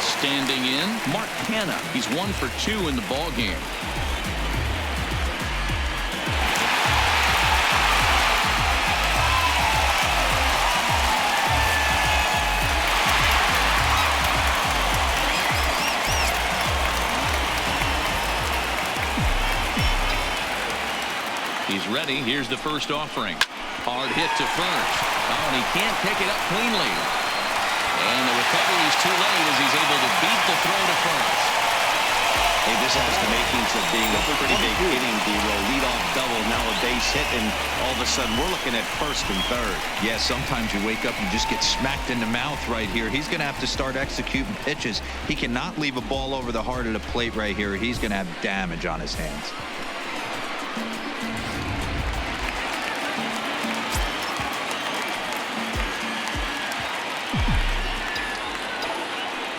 Standing in, Mark Hanna. He's 1 for 2 in the ball game. He's ready. Here's the first offering. Hard hit to first. Oh, and he can't pick it up cleanly. And the recovery's too late as he's able to beat the throw to first. Hey, this has the makings of being a pretty big inning, D-Roll. Leadoff double, now a base hit, and all of a sudden we're looking at first and third. Yeah, sometimes you wake up and just get smacked in the mouth right here. He's going to have to start executing pitches. He cannot leave a ball over the heart of the plate right here. He's going to have damage on his hands.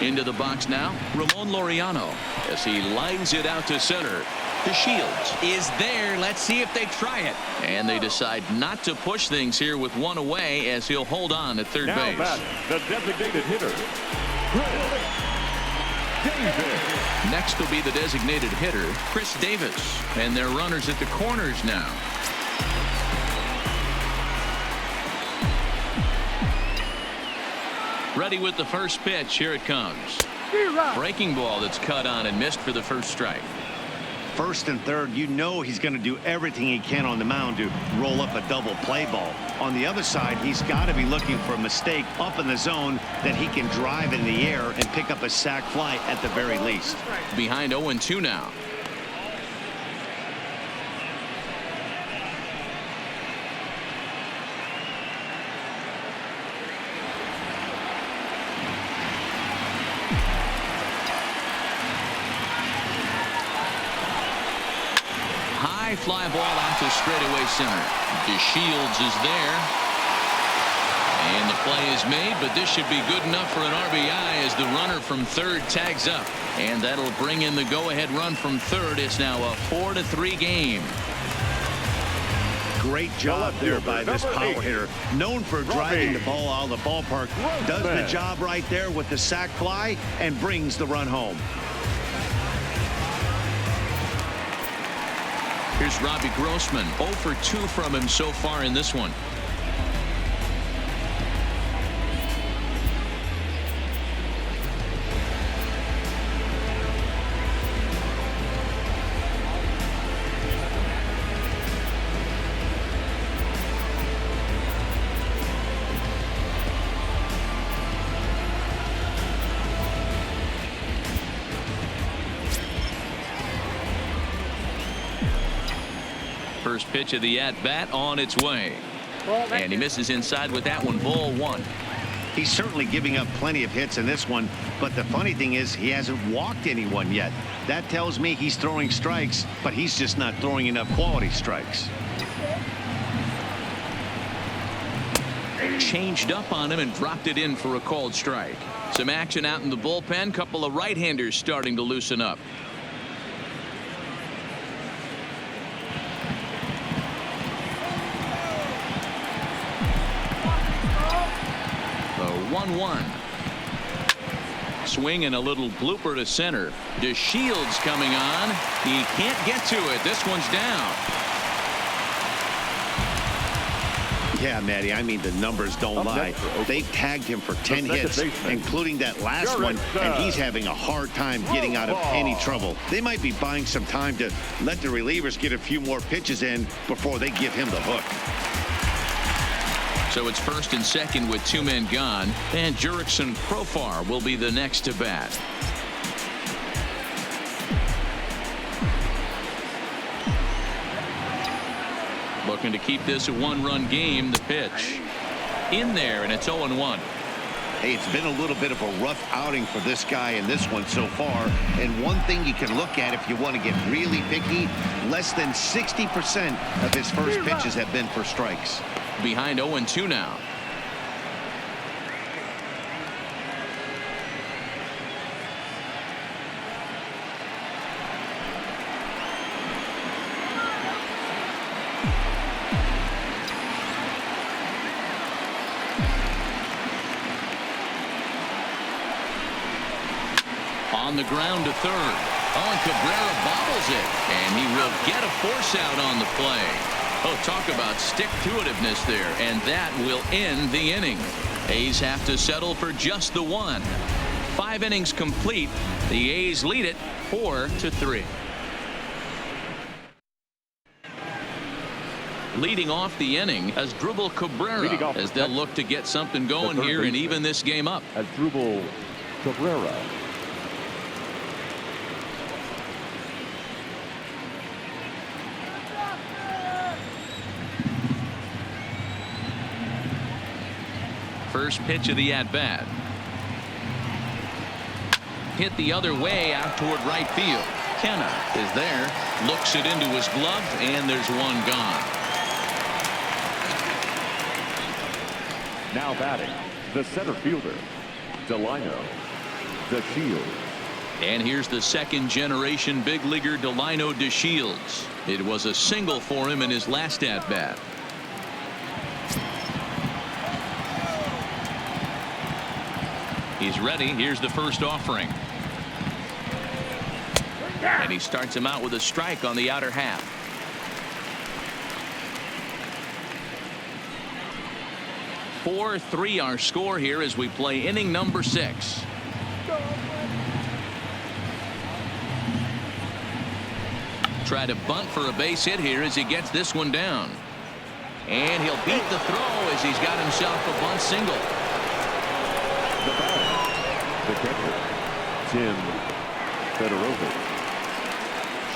Into the box now, Ramon Laureano, as he lines it out to center. The Shields is there. Let's see if they try it. And they decide not to push things here with one away, as he'll hold on at third base. The designated hitter, Davis. Next will be the designated hitter, Chris Davis. And their runners at the corners now. Ready with the first pitch. Here it comes. Breaking ball that's cut on and missed for the first strike. First and third, you know he's going to do everything he can on the mound to roll up a double play ball. On the other side, he's got to be looking for a mistake up in the zone that he can drive in the air and pick up a sac fly at the very least. Behind 0-2 now. Fly ball out to straightaway center. DeShields is there. And the play is made, but this should be good enough for an RBI as the runner from third tags up. And that'll bring in the go-ahead run from third. It's now a 4-3 game. Great job there by this power hitter. Known for driving the ball out of the ballpark. Does the job right there with the sac fly and brings the run home. Here's Robbie Grossman. 0 for 2 from him so far in this one. First pitch of the at-bat on its way. And he misses inside with that one. Ball 1. He's certainly giving up plenty of hits in this one, but the funny thing is he hasn't walked anyone yet. That tells me he's throwing strikes, but he's just not throwing enough quality strikes. Changed up on him and dropped it in for a called strike. Some action out in the bullpen. Couple of right-handers starting to loosen up. The 1-1. Swing and a little blooper to center. DeShields coming on. He can't get to it. This one's down. Yeah, Matty, I mean, the numbers don't lie. They tagged him for 10 hits, including that last one, and he's having a hard time getting out of any trouble. They might be buying some time to let the relievers get a few more pitches in before they give him the hook. So it's first and second with 2 men gone, and Jurickson Profar will be the next to bat. Looking to keep this a 1-run game. The pitch in there, and it's 0-1. Hey, it's been a little bit of a rough outing for this guy in this one so far. And one thing you can look at if you want to get really picky, less than 60% of his first pitches have been for strikes. Behind 0-2 now. On the ground to third. Oh, and Cabrera bobbles it, and he will get a force out on the play. Oh, talk about stick-to-itiveness there, and that will end the inning. A's have to settle for just the one. 5 innings complete. The A's lead it 4-3. Leading off the inning as Drupal Cabrera, as they'll look to get something going here and even this game up. As Drupal Cabrera. First pitch of the at-bat. Hit the other way out toward right field. Kenna is there, looks it into his glove, and there's one gone. Now batting, the center fielder, Delino DeShields. And here's the second-generation big leaguer Delino DeShields. It was a single for him in his last at-bat. He's ready. Here's the first offering. And he starts him out with a strike on the outer half. (4-3) our score here as we play inning number 6. Try to bunt for a base hit here as he gets this one down. And he'll beat the throw as he's got himself a bunt single. The catcher, Tim Fedorovich.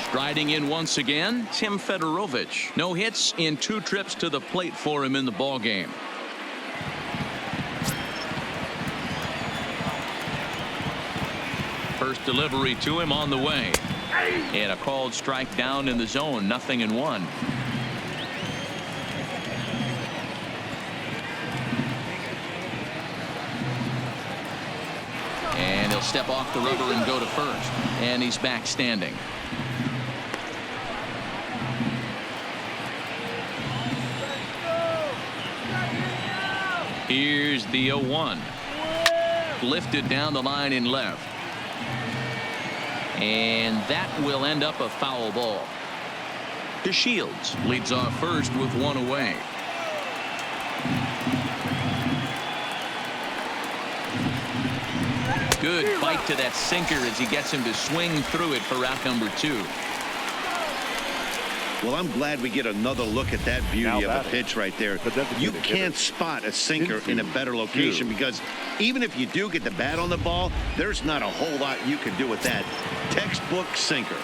Striding in once again, Tim Fedorovich. No hits in 2 trips to the plate for him in the ballgame. First delivery to him on the way. And a called strike down in the zone. 0-1. And he'll step off the rubber and go to first. And he's back standing. Here's the 0-1. Lifted down the line in left. And that will end up a foul ball. DeShields leads off first with 1 away. Good bite to that sinker as he gets him to swing through it for out number 2. Well, I'm glad we get another look at that beauty of a pitch right there. You can't spot a sinker in a better location because even if you do get the bat on the ball, there's not a whole lot you can do with that. Textbook sinker.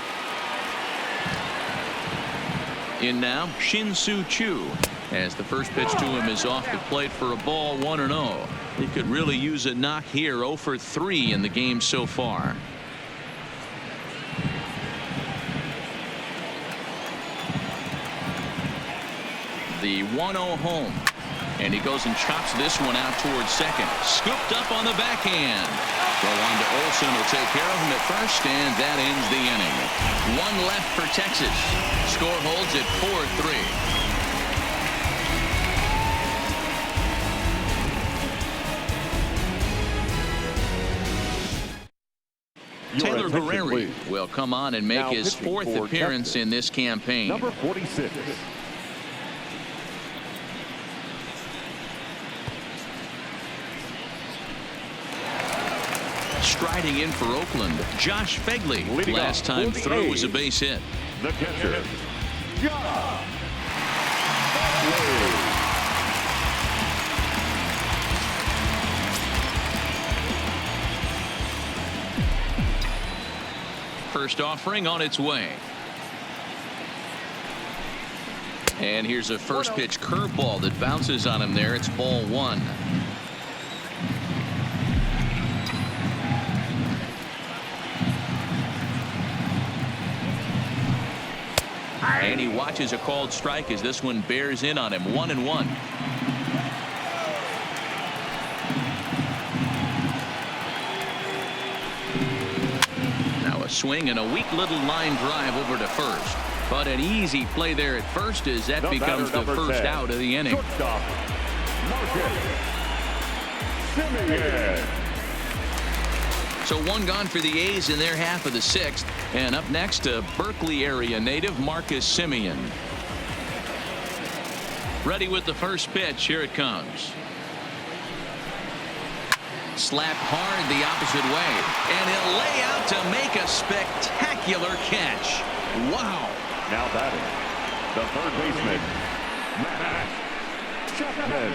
In now, Shin-Soo Choo, as the first pitch to him is off the plate for a ball, 1-0. He could really use a knock here. 0 for 3 in the game so far. The 1-0 home. And he goes and chops this one out towards second. Scooped up on the backhand. Go on to Olsen, will take care of him at first, and that ends the inning. 1 left for Texas. Score holds at 4-3. Taylor attention, Guerrero please. will come on and make Now his pitching 4th for appearance Texas, in this campaign. Number 46. Striding in for Oakland, Josh Fegley. Leading Last off time for the through was a A's, base hit. The catcher, Josh Fegley. First offering on its way. And here's a first pitch curveball that bounces on him there. It's ball 1. And he watches a called strike as this one bears in on him. 1-1. Now a swing and a weak little line drive over to first. But an easy play there at first as that becomes the first 10, out of the inning. Shortstop, Marcus Semien. So one gone for the A's in their half of the 6th. And up next, a Berkeley area native, Marcus Semien. Ready with the first pitch. Here it comes. Slapped hard the opposite way. And he'll lay out to make a spectacular catch. Wow. Now batting, the third baseman, Matt Chapman.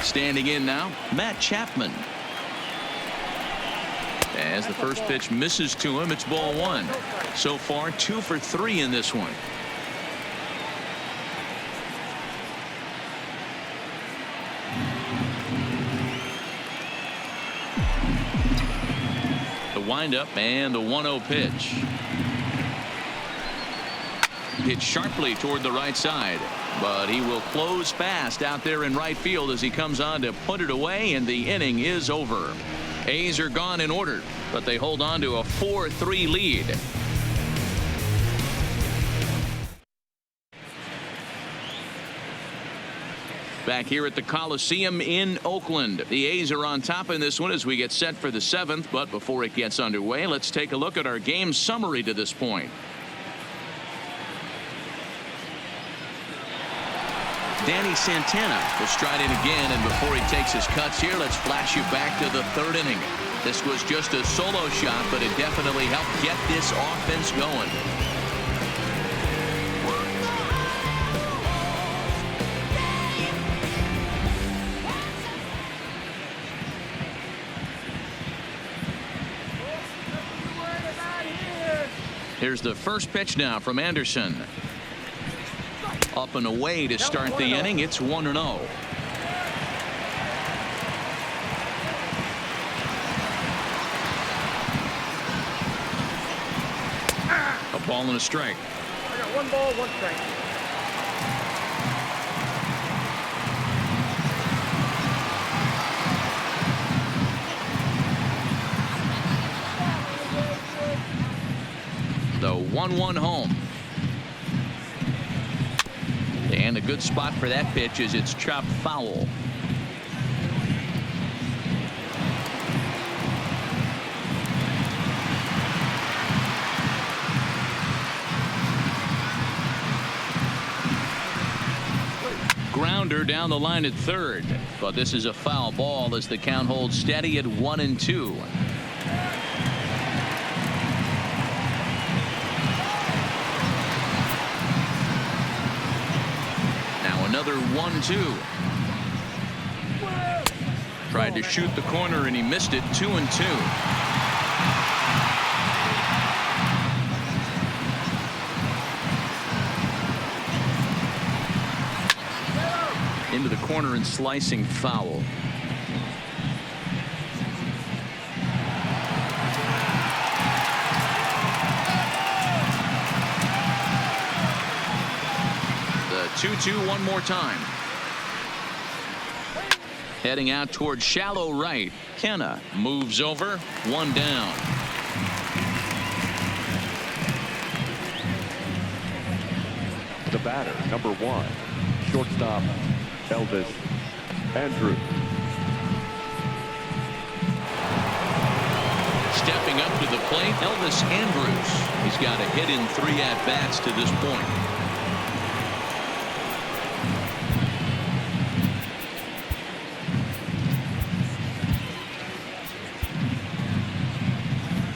Standing in now, Matt Chapman. As the first pitch misses to him, it's ball 1. So far, 2 for 3 in this one. The windup and the 1-0 pitch. Hit sharply toward the right side, but he will close fast out there in right field as he comes on to put it away, and the inning is over. A's are gone in order, but they hold on to a 4-3 lead. Back here at the Coliseum in Oakland, the A's are on top in this one as we get set for the 7th. But before it gets underway, let's take a look at our game summary to this point. Danny Santana will stride in again, and before he takes his cuts here, let's flash you back to the 3rd inning. This was just a solo shot, but it definitely helped get this offense going. Here's the first pitch now from Anderson. Up and away to start the inning. It's 1-0. A ball and a strike. I got 1 ball, 1 strike. The 1-1 home. And a good spot for that pitch is it's chopped foul. Grounder down the line at 3rd, but this is a foul ball as the count holds steady at 1-2. Another 1-2. Tried to shoot the corner and he missed it. 2-2. Into the corner and slicing foul. The 2-2 one more time. Heading out towards shallow right. Kenna moves over. 1 down. The batter, number 1, shortstop, Elvis Andrews. Stepping up to the plate, Elvis Andrews. He's got a hit in 3 at-bats to this point.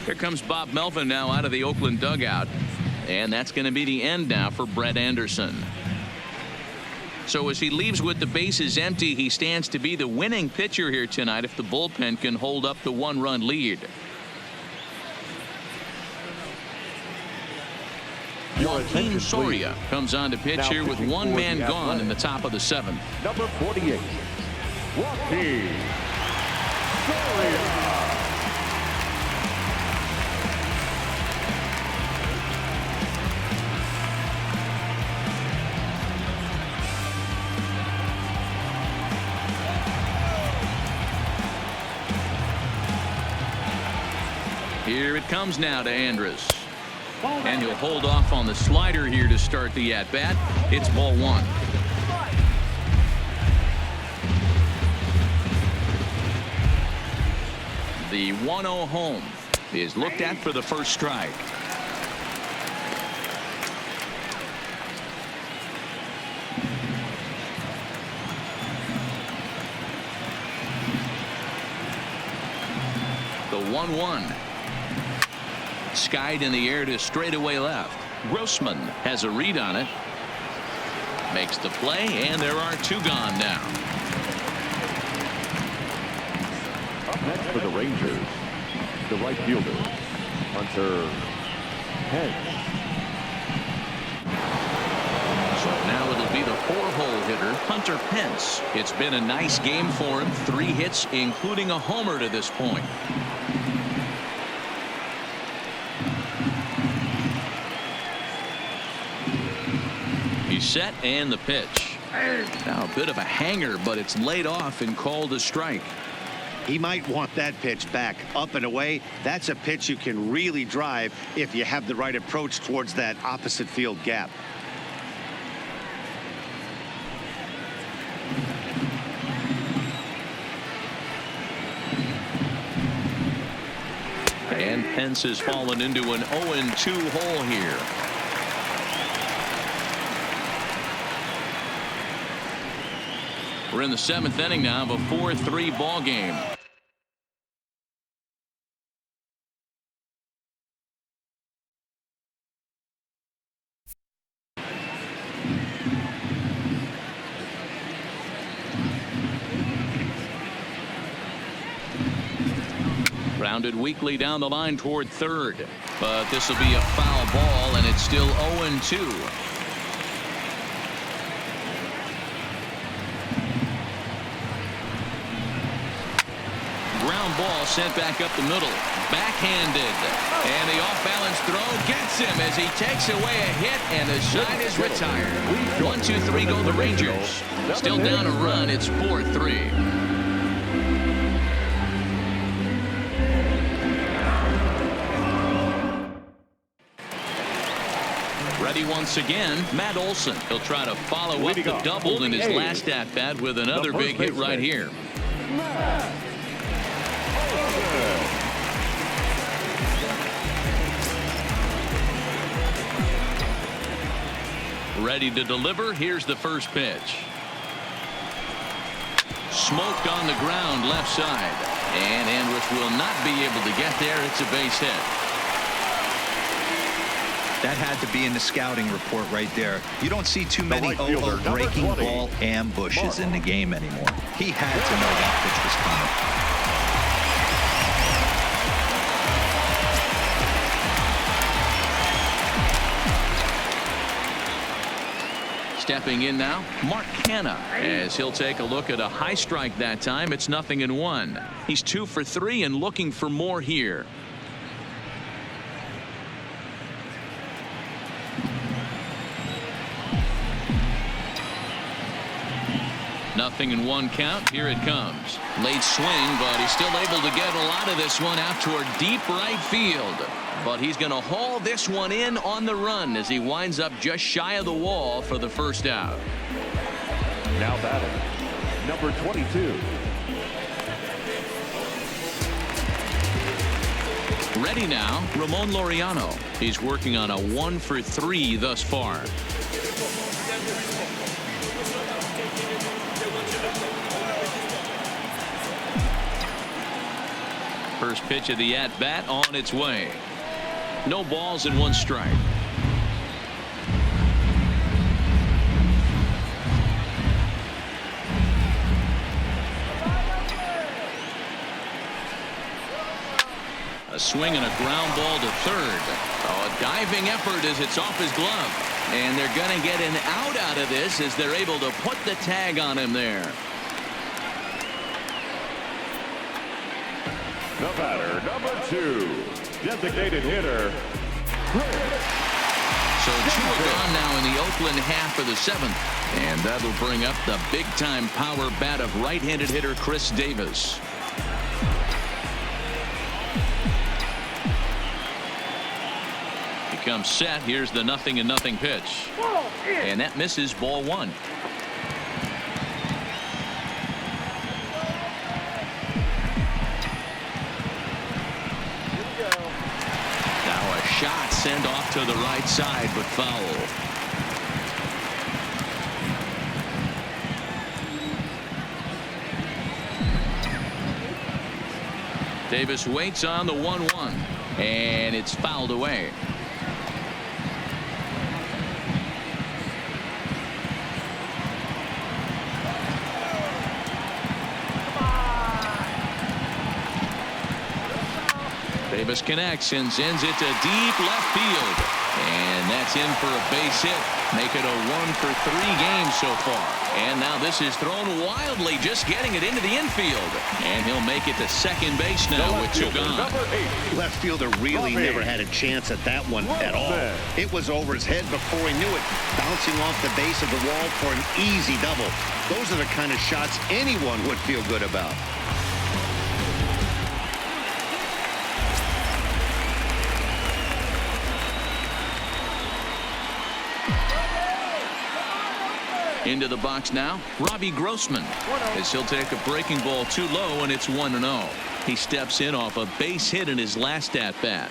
Here comes Bob Melvin now out of the Oakland dugout. And that's going to be the end now for Brett Anderson. So as he leaves with the bases empty, he stands to be the winning pitcher here tonight if the bullpen can hold up the 1-run lead. Joaquin Soria comes on to pitch here with 1 man gone in the top of the 7th. Number 48, Joaquin Soria. Here it comes now to Andrus. And he'll hold off on the slider here to start the at-bat. It's ball 1. The 1-0 home is looked at for the first strike. The 1-1. Skied in the air to straightaway left. Grossman has a read on it. Makes the play, and there are 2 gone now. Up next for the Rangers, the right fielder, Hunter Pence. So now it'll be the 4-hole hitter, Hunter Pence. It's been a nice game for him. 3 hits, including a homer to this point. Set and the pitch. Now a bit of a hanger, but it's laid off and called a strike. He might want that pitch back up and away. That's a pitch you can really drive if you have the right approach towards that opposite field gap. And Pence has fallen into an 0-2 hole here. We're in the 7th inning now of a 4-3 ball game. Grounded weakly down the line toward third, but this will be a foul ball, and it's still 0-2. Ball sent back up the middle. Backhanded. And the off-balance throw gets him as he takes away a hit, and the side is retired. 1-2-3 go the Rangers. Still down a run. It's 4-3. Ready once again, Matt Olson. He'll try to follow up the double in his last at-bat with another big hit right here. Ready to deliver. Here's the first pitch. Smoked on the ground left side. And Andrus will not be able to get there. It's a base hit. That had to be in the scouting report right there. You don't see too many breaking ball ambushes in the game anymore. He had to know that pitch was coming. Stepping in now, Mark Canha, as he'll take a look at a high strike that time. It's 0-1. He's 2 for 3 and looking for more here. 0-1 count. Here it comes. Late swing, but he's still able to get a lot of this one out toward deep right field. But he's going to haul this one in on the run as he winds up just shy of the wall for the first out. Now batting, number 22. Ready now, Ramon Laureano. He's working on a 1-for-3 thus far. First pitch of the at-bat on its way. No balls and 1 strike. A swing and a ground ball to third. Oh, a diving effort as it's off his glove. And they're going to get an out of this as they're able to put the tag on him there. The batter, number 2, designated hitter. So 2 are gone now in the Oakland half of the 7th. And that'll bring up the big-time power bat of right-handed hitter Chris Davis. He comes set. Here's the 0-0 pitch. And that misses, ball 1. Shot sent off to the right side, but foul. Davis waits on the 1-1, and it's fouled away. Davis connects and sends it to deep left field. And that's in for a base hit. Make it a 1-for-3 game so far. And now this is thrown wildly, just getting it into the infield. And he'll make it to second base now with 2 gone. Left fielder really never had a chance at that one at all. It was over his head before he knew it. Bouncing off the base of the wall for an easy double. Those are the kind of shots anyone would feel good about. Into the box now, Robbie Grossman, as he'll take a breaking ball too low, and it's 1-0. He steps in off a base hit in his last at-bat.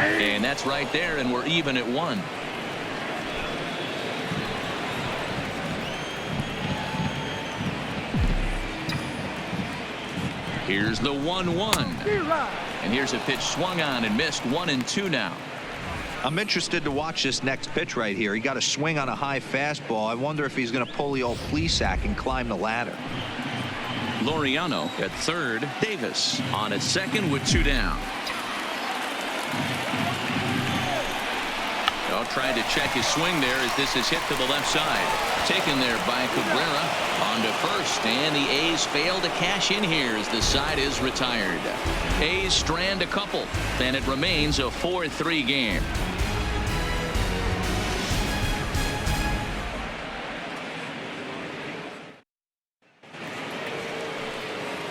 And that's right there, and we're even at 1. Here's the 1-1. And here's a pitch swung on and missed. 1-2 now. I'm interested to watch this next pitch right here. He got a swing on a high fastball. I wonder if he's going to pull the old Plesac and climb the ladder. Laureano at third. Davis on at second with 2 down. Trying to check his swing there as this is hit to the left side. Taken there by Cabrera on to first, and the A's fail to cash in here as the side is retired. A's strand a couple, and it remains a 4-3 game.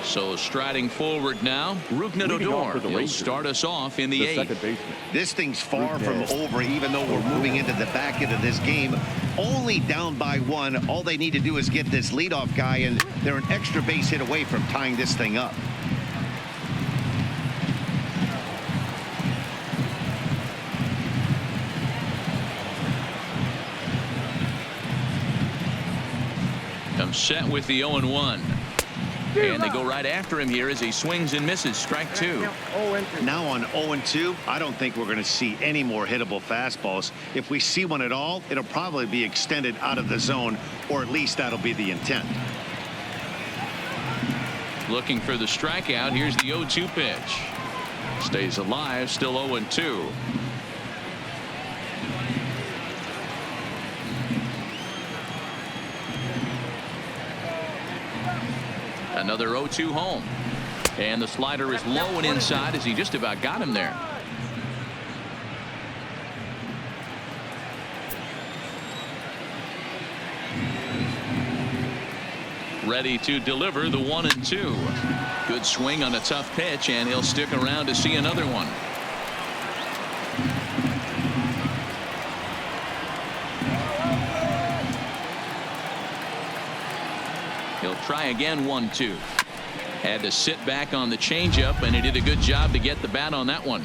So striding forward now, Rougned Odor. He'll start us off in the 8th. This thing's far from over, even though we're moving into the back end of this game. Only down by 1. All they need to do is get this leadoff guy, and they're an extra base hit away from tying this thing up. Comes set with the 0-1. And they go right after him here as he swings and misses. Strike 2. Now on 0-2, I don't think we're going to see any more hittable fastballs. If we see one at all, it'll probably be extended out of the zone, or at least that'll be the intent. Looking for the strikeout. Here's the 0-2 pitch. Stays alive, still 0-2. Another 0-2 home. And the slider is low and inside as he just about got him there. Ready to deliver the 1-2. Good swing on a tough pitch, and he'll stick around to see another one. He'll try again. 1-2. Had to sit back on the changeup, and he did a good job to get the bat on that one.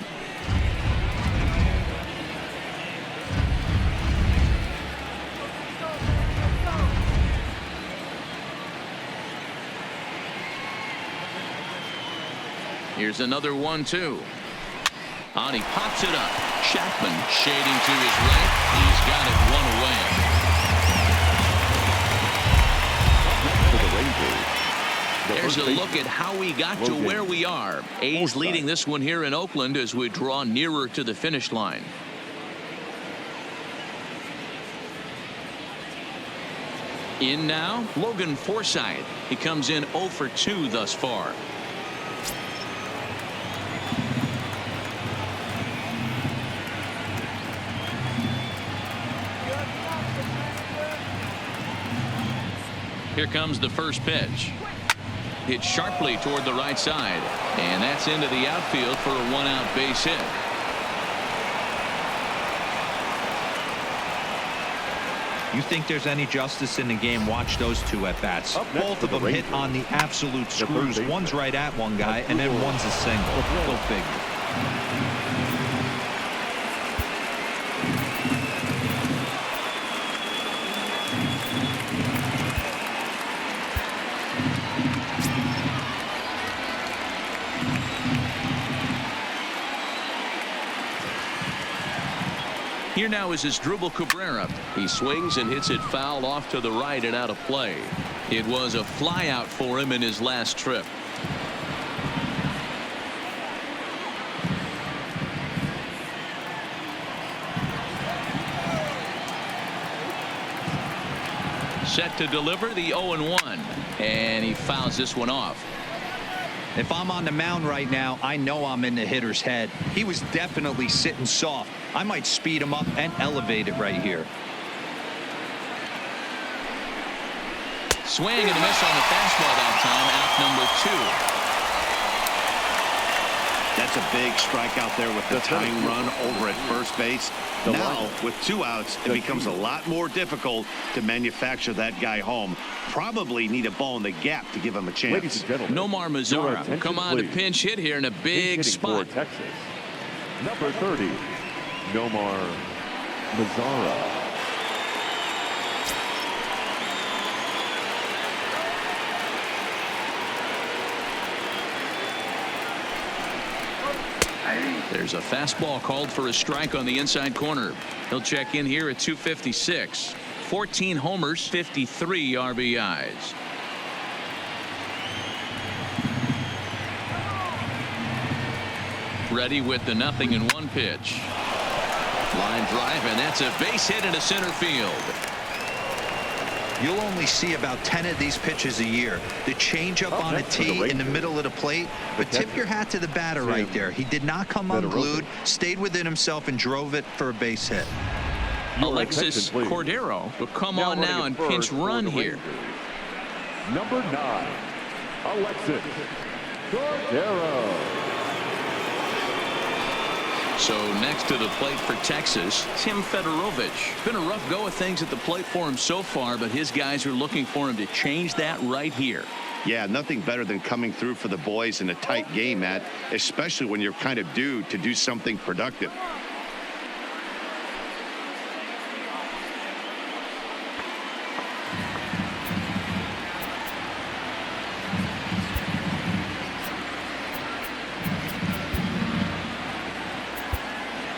Here's another 1-2. And he pops it up. Chapman shading to his right. He's got it one away. For the Rangers. There's a look at how we got to where we are. A's leading this one here in Oakland as we draw nearer to the finish line. In now, Logan Forsythe. He comes in 0 for 2 thus far. Here comes the first pitch. Hit sharply toward the right side, and that's into the outfield for a 1-out base hit. You think there's any justice in the game? Watch those two at bats. Both of them hit on the absolute screws. One's right at one guy, and then one's a single. Go figure. Here now is Asdrubal Cabrera. He swings and hits it foul off to the right and out of play. It was a fly out for him in his last trip. Set to deliver the 0-1, and he fouls this one off. If I'm on the mound right now, I know I'm in the hitter's head. He was definitely sitting soft. I might speed him up and elevate it right here. Swing and a miss on the fastball that time. Out number 2. That's a big strikeout there with the tying run over at first base. Now, with 2 outs, it becomes a lot more difficult to manufacture that guy home. Probably need a ball in the gap to give him a chance. Ladies and gentlemen, Nomar Mazara will come on to pinch hit here in a big spot. For Texas, number 30, Nomar Mazara. There's a fastball called for a strike on the inside corner. He'll check in here at 256. 14 homers, 53 RBIs. Ready with the 0-1 pitch. Line drive, and that's a base hit into center field. You'll only see about 10 of these pitches a year. The changeup on a tee in the middle of the plate. But tip your hat to the batter right there. He did not come unglued, stayed within himself, and drove it for a base hit. Alexis Cordero will come on now and pinch run here. Number 9, Alexis Cordero. So next to the plate for Texas, Tim Fedorovich. Been a rough go of things at the plate for him so far, but his guys are looking for him to change that right here. Yeah, nothing better than coming through for the boys in a tight game, Matt, especially when you're kind of due to do something productive.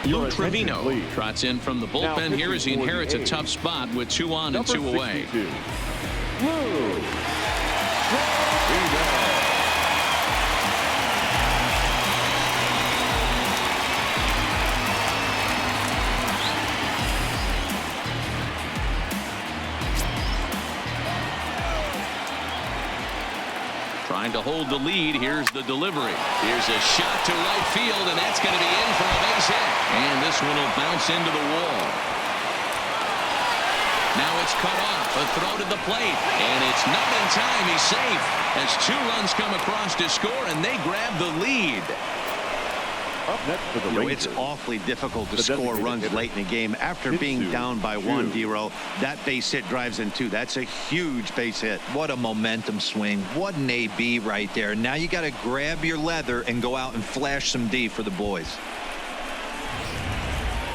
Lou Trevino trots in from the bullpen here as he inherits a tough spot with 2 on and 2 away. Lou Trying to hold the lead. Here's the delivery. Here's a shot to right field, and that's going to be in for a base hit. And this one will bounce into the wall. Now it's cut off. A throw to the plate. And it's not in time. He's safe. As 2 runs come across to score, and they grab the lead. Up next for the Rangers. It's awfully difficult to The score designated runs hitter. late in the game after being down by 1, D-Row. That base hit drives in 2. That's a huge base hit. What a momentum swing. What an AB right there. Now you got to grab your leather and go out and flash some D for the boys.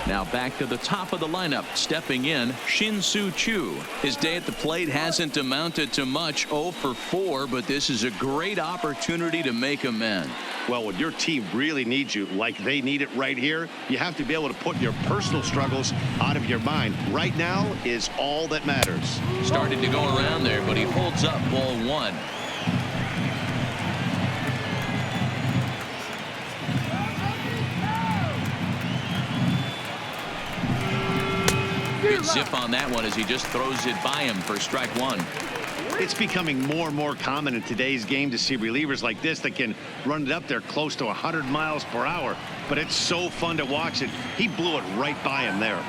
Now back to the top of the lineup. Stepping in, Shin-Soo Choo. His day at the plate hasn't amounted to much. 0 for 4, but this is a great opportunity to make amends. Well, when your team really needs you, like they need it right here, you have to be able to put your personal struggles out of your mind. Right now is all that matters. Started to go around there, but he holds up ball 1. Good zip on that one as he just throws it by him for strike 1. It's becoming more and more common in today's game to see relievers like this that can run it up there close to 100 miles per hour. But it's so fun to watch it. He blew it right by him there.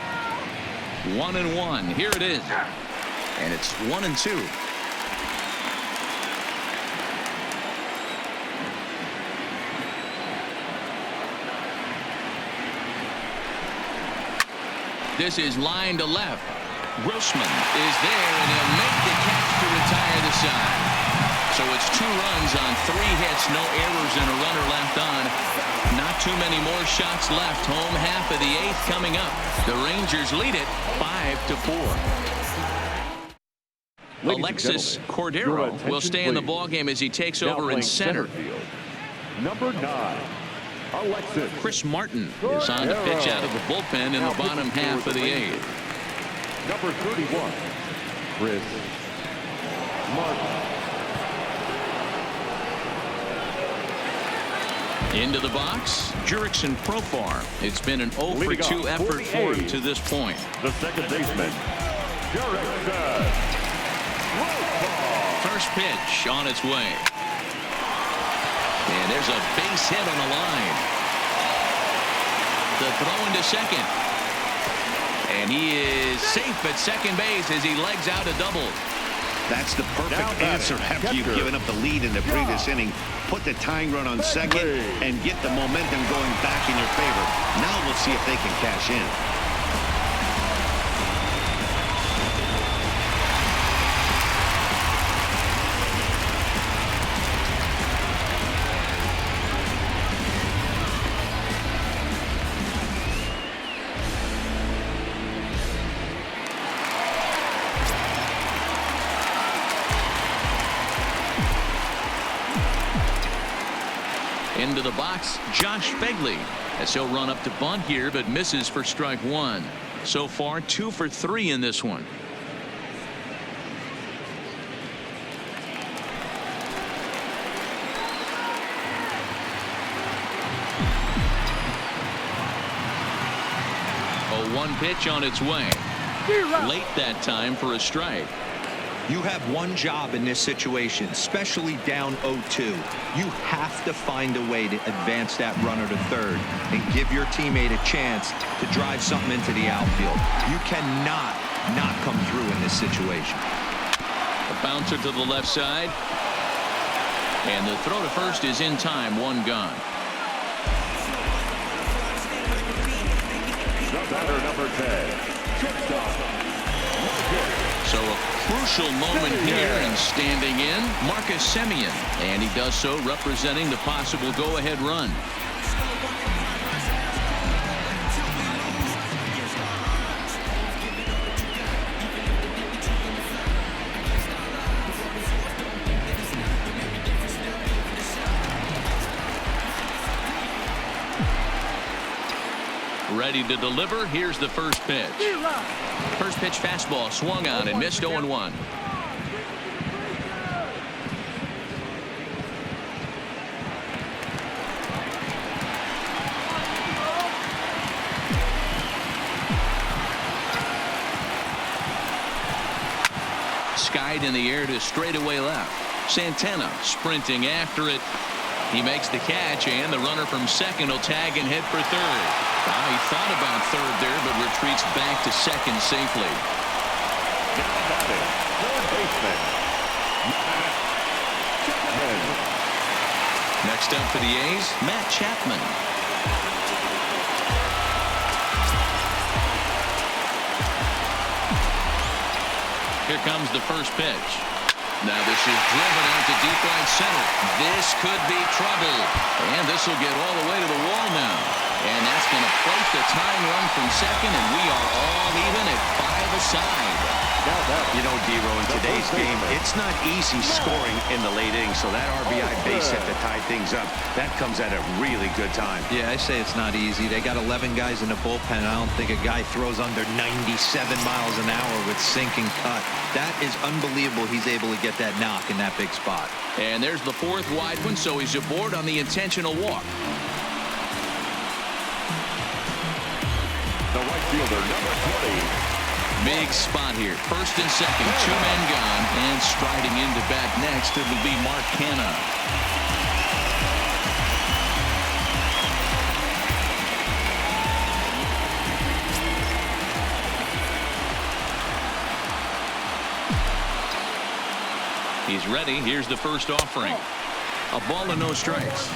1-1. Here it is. And it's 1-2. This is line to left. Grossman is there, and he'll make the catch to retire the side. So it's 2 runs on 3 hits, no errors, and a runner left on. Not too many more shots left. Home half of the 8th coming up. The Rangers lead it 5-4. Ladies and Alexis gentlemen, Cordero your will attention, stay in the please. ballgame as he takes Now over in playing center. field, number 9, Alexis. Chris Martin is on the pitch out of the bullpen in Now the bottom pitching half for of the Rangers, 8th. Number 31, Chris Martin. Into the box, Jurickson Profar. It's been an 0 for 2 effort for him to this point. The second baseman, Jurickson Profar. First pitch on its way. And there's a base hit on the line. The throw into second. And he is safe at second base as he legs out a double. That's the perfect answer after you've given up the lead in the previous inning. Put the tying run on second and get the momentum going back in your favor. Now we'll see if they can cash in. Into the box, Josh Begley, as he'll run up to bunt here, but misses for strike 1. So far, 2 for 3 in this one. A 1 pitch on its way. Late that time for a strike. You have one job in this situation, especially down 0-2. You have to find a way to advance that runner to third and give your teammate a chance to drive something into the outfield. You cannot not come through in this situation. A bouncer to the left side. And the throw to first is in time. 1 gone. The batter, number 10, shortstop. So a crucial moment here, and standing in, Marcus Semien. And he does so representing the possible go-ahead run. Ready to deliver. Here's the first pitch. First pitch fastball swung on and missed. 0-1. Skied in the air to straightaway left. Santana sprinting after it. He makes the catch, and the runner from second will tag and head for third. He thought about third there, but retreats back to second safely. Now batting, third baseman. Next up for the A's, Matt Chapman. Here comes the first pitch. Now this is driven out to deep right center. This could be trouble. And this will get all the way to the wall now. And that's going to plate the tying run from second, and we are all even at 5 aside. You know, Dero, in today's game, it's not easy scoring in the late innings, so that RBI base hit to tie things up. That comes at a really good time. Yeah, I say it's not easy. They got 11 guys in the bullpen. I don't think a guy throws under 97 miles an hour with sink and cut. That is unbelievable. He's able to get that knock in that big spot. And there's the fourth wide one, so he's aboard on the intentional walk. The right fielder, number 20. Big spot here. First and second, 2 men gone, and striding into bat next, it will be Mark Canha. He's ready. Here's the first offering. A ball and no strikes.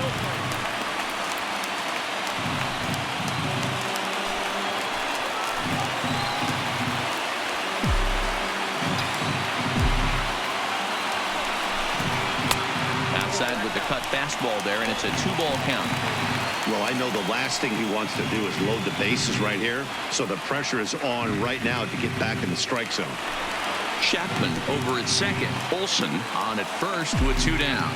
Outside with the cut fastball there, and it's a 2-ball count. Well, I know the last thing he wants to do is load the bases right here, so the pressure is on right now to get back in the strike zone. Chapman over at second. Olsen on at first with 2 down.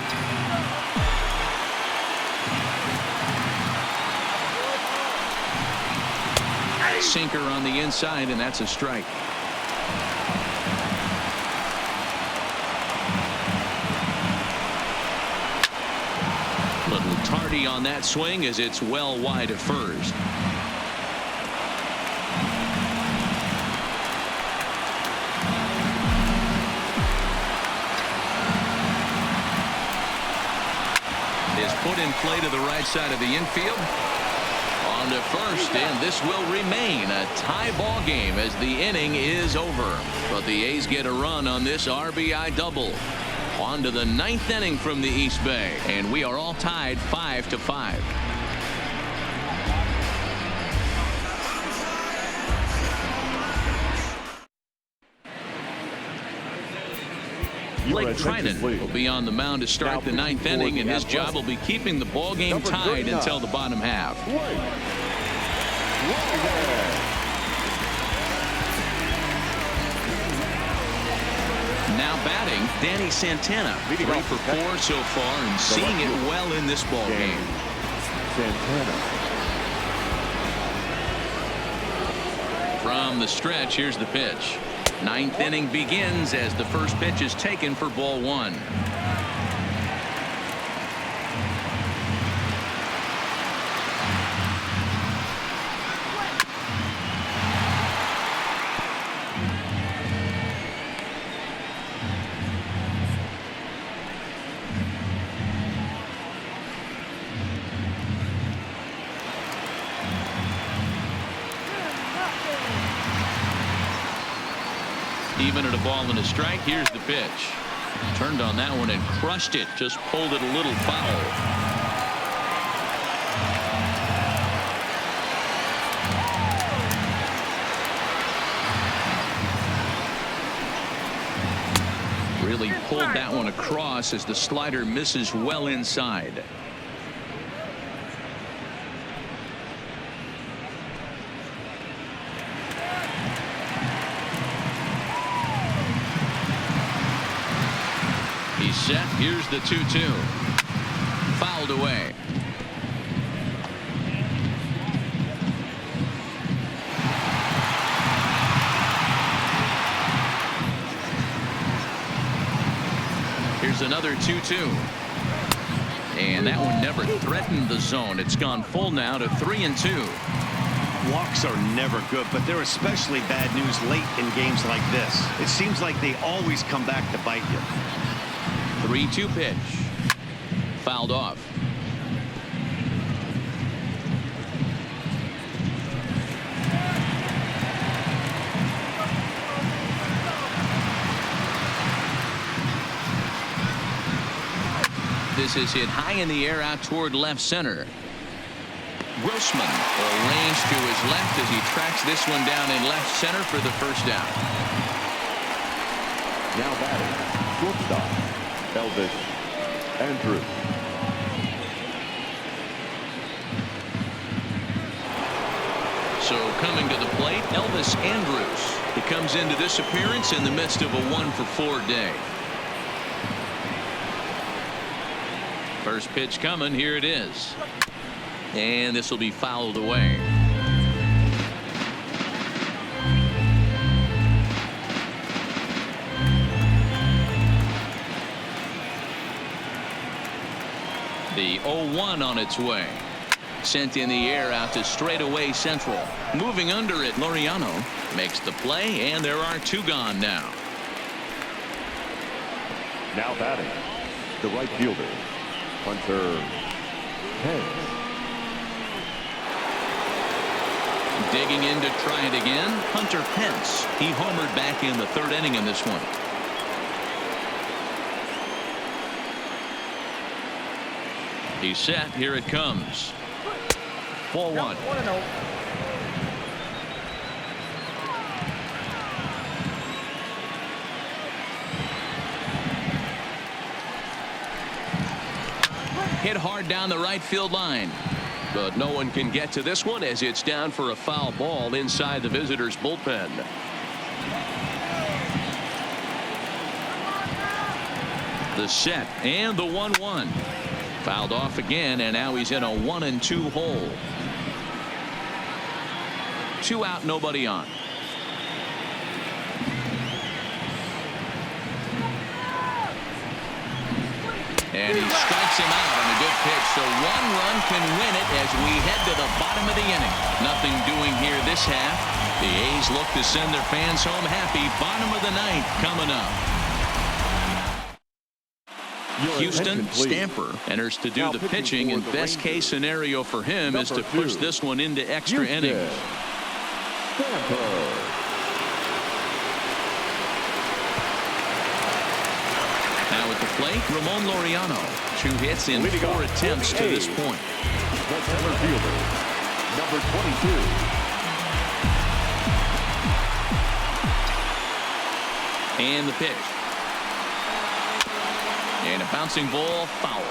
Sinker on the inside, and that's a strike. Little tardy on that swing as it's well wide of first. Is put in play to the right side of the infield. On to first, and this will remain a tie ball game as the inning is over. But the A's get a run on this RBI double. On to the 9th inning from the East Bay, and we are all tied 5-5. Blake Trinan will be on the mound to start the 9th inning, and his job will be keeping the ball game tied until the bottom half. Now batting, Danny Santana, 3 for 4 so far, and seeing it well in this ball game. Santana. From the stretch, here's the pitch. 9th inning begins as the first pitch is taken for ball 1. Even at a ball and a strike, here's the pitch. Turned on that one and crushed it. Just pulled it a little foul. Really pulled that one across as the slider misses well inside. Set. Here's the 2-2. Fouled away. Here's another 2-2. And that one never threatened the zone. It's gone full now to 3-2. Walks are never good, but they're especially bad news late in games like this. It seems like they always come back to bite you. 3-2 pitch. Fouled off. This is hit high in the air out toward left center. Grossman arranged to his left as he tracks this one down in left center for the first out. Now batting, shortstop, Elvis Andrews. So coming to the plate, Elvis Andrews. He comes into this appearance in the midst of a 1-for-4 day. First pitch coming. Here it is. And this will be fouled away. The 0-1 on its way. Sent in the air out to straightaway central. Moving under it, Laureano makes the play, and there are 2 gone now. Now batting, the right fielder, Hunter Pence. Digging in to try it again, Hunter Pence. He homered back in the 3rd inning in this one. He's set. Here it comes. Ball 1. 1-0. Hit hard down the right field line. But no one can get to this one as it's down for a foul ball inside the visitors' bullpen. The set and the 1-1. Fouled off again, and now he's in a 1-2 hole. 2 out, nobody on. And he strikes him out on a good pitch, so 1 run can win it as we head to the bottom of the inning. Nothing doing here this half. The A's look to send their fans home happy. Bottom of the 9th coming up. Houston, Stamper enters to do the pitching, and best case scenario for him is to push this one into extra innings. Now at the plate, Ramon Laureano. 2 hits in 4 attempts to this point. The center fielder, number 22. And the pitch. And a bouncing ball, foul.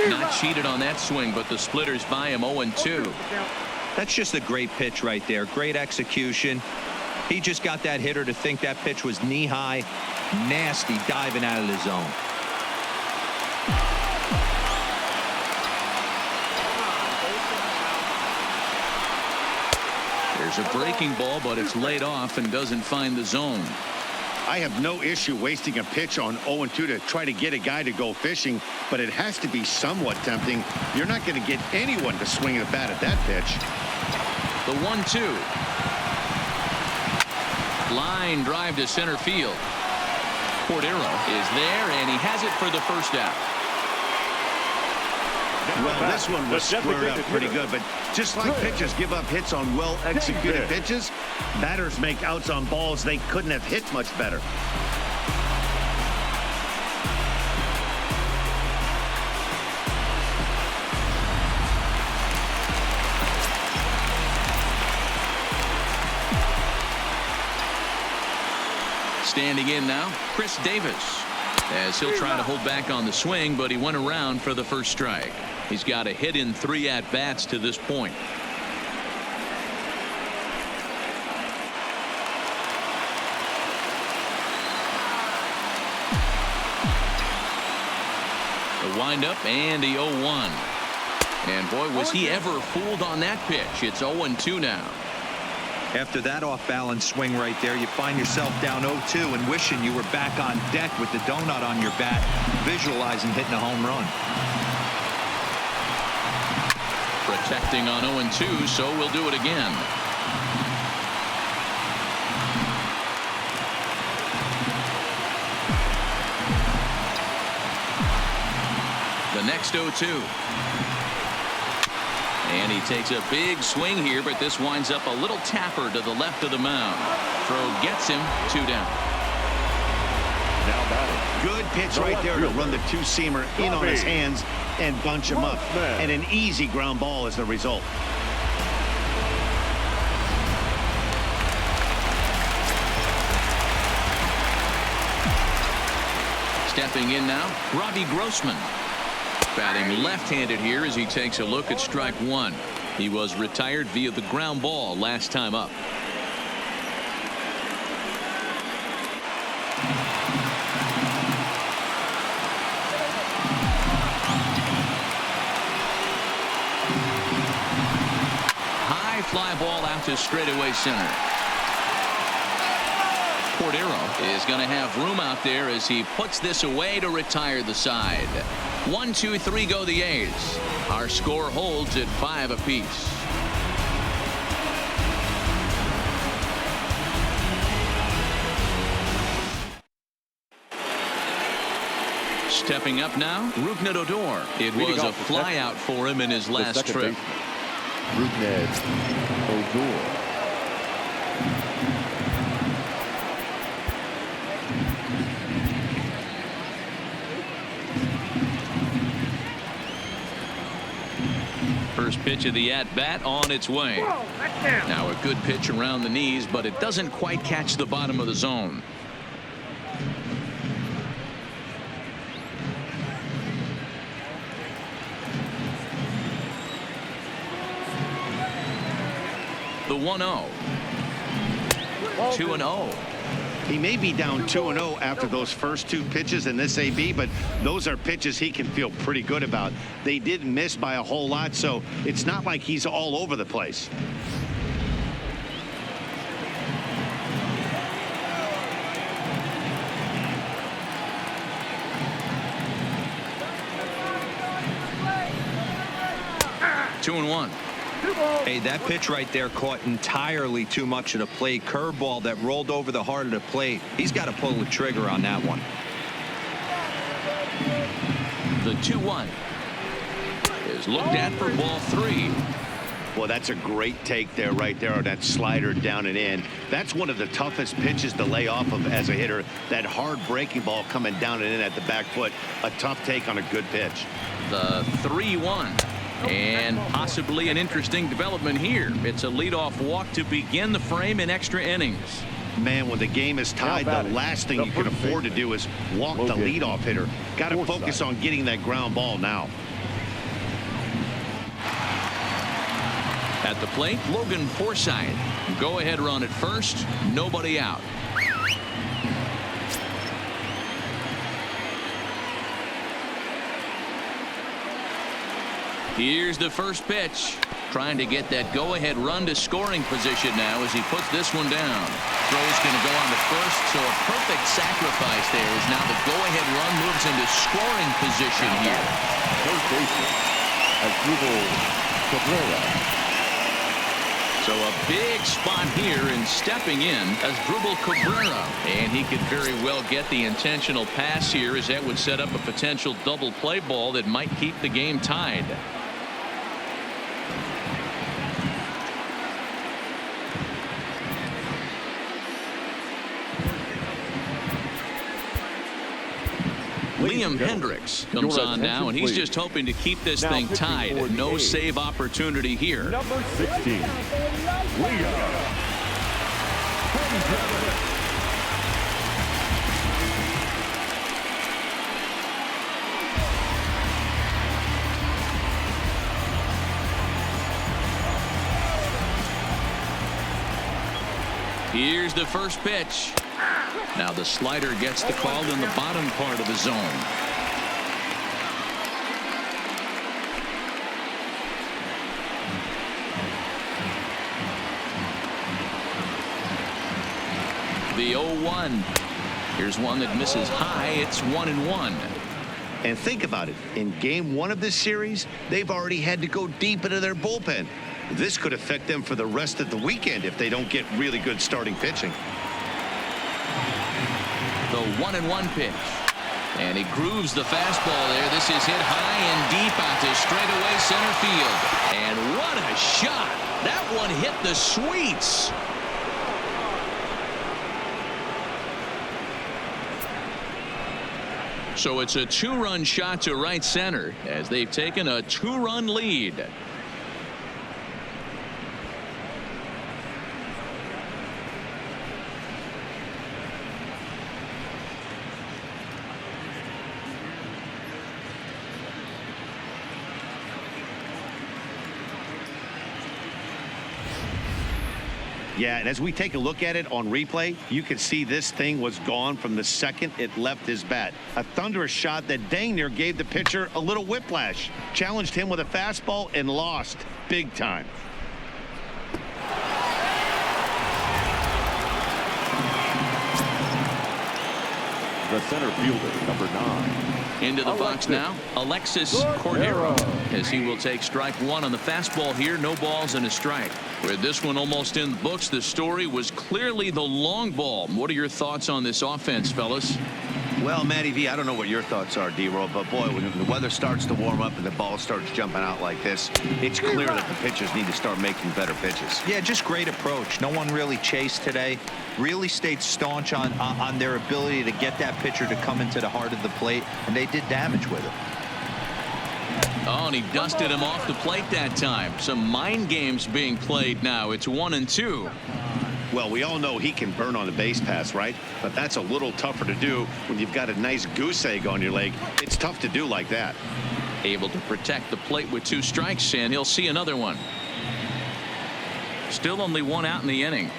Not cheated on that swing, but the splitters by him 0-2. That's just a great pitch right there. Great execution. He just got that hitter to think that pitch was knee-high. Nasty diving out of the zone. There's a breaking ball, but it's laid off and doesn't find the zone. I have no issue wasting a pitch on 0-2 to try to get a guy to go fishing, but it has to be somewhat tempting. You're not going to get anyone to swing a bat at that pitch. The 1-2. Line drive to center field. Cordero is there, and he has it for the first out. Well, this one was squared up pretty good, but just like pitchers give up hits on well-executed pitches, batters make outs on balls they couldn't have hit much better. Standing in now, Chris Davis, as he'll try to hold back on the swing, but he went around for the first strike. He's got a hit in 3 at-bats to this point. The windup and the 0-1. And boy, was he ever fooled on that pitch. It's 0-2 now. After that off-balance swing right there, you find yourself down 0-2 and wishing you were back on deck with the donut on your bat, visualizing hitting a home run. Protecting on 0-2, so we'll do it again. The next 0-2. And he takes a big swing here, but this winds up a little tapper to the left of the mound. Throw gets him 2 down. Now batting. Good pitch right there to run the two-seamer in on his hands and bunch him up. And an easy ground ball as the result. Stepping in now, Robbie Grossman. Batting left-handed here as he takes a look at strike 1. He was retired via the ground ball last time up. High fly ball out to straightaway center. Cordero is going to have room out there as he puts this away to retire the side. 1, 2, 3 go the A's. Our score holds at 5 apiece. Stepping up now, Rougned Odor. It was a flyout for him in his last trip. Rougned Odor. First pitch of the at-bat on its way. Now a good pitch around the knees, but it doesn't quite catch the bottom of the zone. The 1-0. 2-0. He may be down 2-0 after those first 2 pitches in this AB, but those are pitches he can feel pretty good about. They didn't miss by a whole lot, so it's not like he's all over the place. Two and 1. Hey, that pitch right there caught entirely too much of the plate. Curveball that rolled over the heart of the plate. He's got to pull the trigger on that one. The 2-1 is looked at for ball 3. Well, that's a great take there, right there, on that slider down and in. That's one of the toughest pitches to lay off of as a hitter. That hard breaking ball coming down and in at the back foot. A tough take on a good pitch. The 3-1. And possibly an interesting development here. It's a leadoff walk to begin the frame in extra innings. Man, when the game is tied, the last thing you can afford to do is walk the leadoff hitter. Got to focus on getting that ground ball now. At the plate, Logan Forsythe. Go ahead run at first. Nobody out. Here's the first pitch. Trying to get that go-ahead run to scoring position now as he puts this one down. Throw's going to go on to first, so a perfect sacrifice there as now the go-ahead run moves into scoring position here. First baseman, Asdrubal Cabrera. So a big spot here, and stepping in as Asdrubal Cabrera. And he could very well get the intentional pass here, as that would set up a potential double play ball that might keep the game tied. Liam Hendricks comes on now, and he's just hoping to keep this thing tied. No save opportunity here. Number 16, Liam Hendricks. Here's the first pitch. Now the slider gets the call in the bottom part of the zone. The 0-1. Here's one that misses high. It's 1-1. And think about it. In game 1 of this series, they've already had to go deep into their bullpen. This could affect them for the rest of the weekend if they don't get really good starting pitching. The 1-1 pitch. And he grooves the fastball there. This is hit high and deep out to straightaway center field. And what a shot. That one hit the sweets. So it's a 2-run shot to right center as they've taken a 2-run lead. Yeah, and as we take a look at it on replay, you can see this thing was gone from the second it left his bat. A thunderous shot that dang near gave the pitcher a little whiplash. Challenged him with a fastball and lost big time. The center fielder, number 9. Into the box now, Alexis Cordero, as he will take strike 1 on the fastball here. No balls and a strike. With this one almost in the books, the story was clearly the long ball. What are your thoughts on this offense, fellas? Well, Matty V, I don't know what your thoughts are, D-Roll, but boy, when the weather starts to warm up and the ball starts jumping out like this, it's clear that the pitchers need to start making better pitches. Yeah, just great approach. No one really chased today. Really stayed staunch on their ability to get that pitcher to come into the heart of the plate, and they did damage with it. Oh, and he dusted him off the plate that time. Some mind games being played now. It's 1-2. Well, we all know he can burn on the base pass, right? But that's a little tougher to do when you've got a nice goose egg on your leg. It's tough to do like that. Able to protect the plate with 2 strikes, and he'll see another one. Still only 1 out in the inning.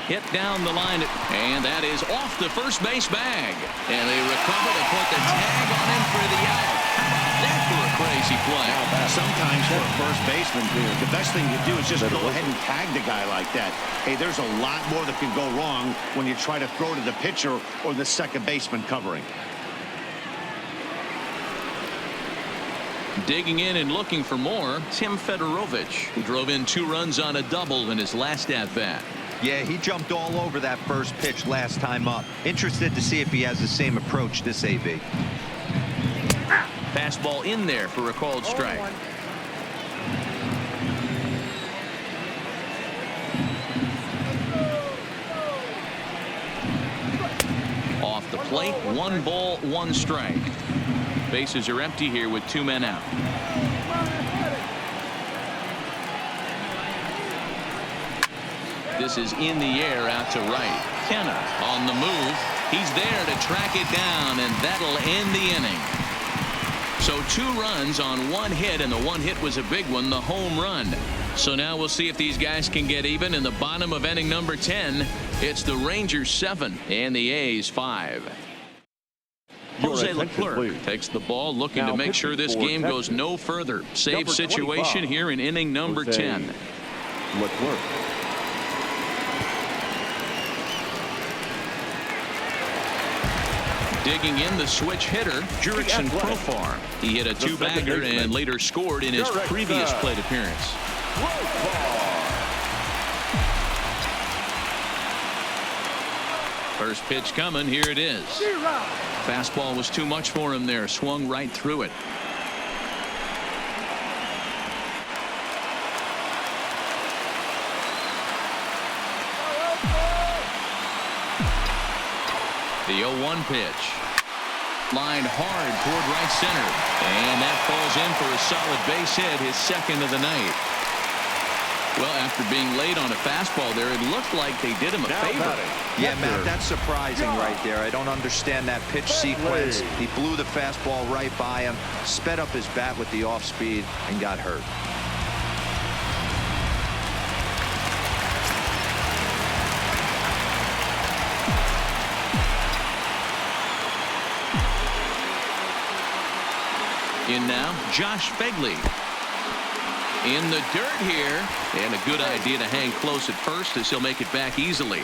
Hit down the line, and that is off the first base bag. And they recover to put the tag on him for the out. That for a crazy play. Sometimes for a first baseman, the best thing to do is just go ahead and tag the guy like that. Hey, there's a lot more that can go wrong when you try to throw to the pitcher or the second baseman covering. Digging in and looking for more, Tim Fedorovich, who drove in 2 runs on a double in his last at-bat. Yeah, he jumped all over that first pitch last time up. Interested to see if he has the same approach this AB. Fastball in there for a called strike. Off the plate, 1 ball, 1 strike. Bases are empty here with 2 men out. This is in the air out to right. Kenna on the move. He's there to track it down, and that'll end the inning. So 2 runs on 1 hit, and the 1 hit was a big one, the home run. So now we'll see if these guys can get even in the bottom of inning number 10. It's the Rangers 7 and the A's 5. Jose Leclerc takes the ball, looking to make sure this game goes no further. Save situation here in inning number 10. Leclerc. Digging in, the switch hitter, Jurickson Profar. He hit a 2-bagger and later scored in his previous plate appearance. First pitch coming. Here it is. Fastball was too much for him there. Swung right through it. The 0-1 pitch. Lined hard toward right center. And that falls in for a solid base hit, his 2nd of the night. Well, after being late on a fastball there, it looked like they did him a favor. Yeah, Matt, that's surprising right there. I don't understand that pitch sequence. He blew the fastball right by him, sped up his bat with the off speed, and got hurt. In now, Josh Begley. in the dirt here, and a good idea to hang close at first as he'll make it back easily.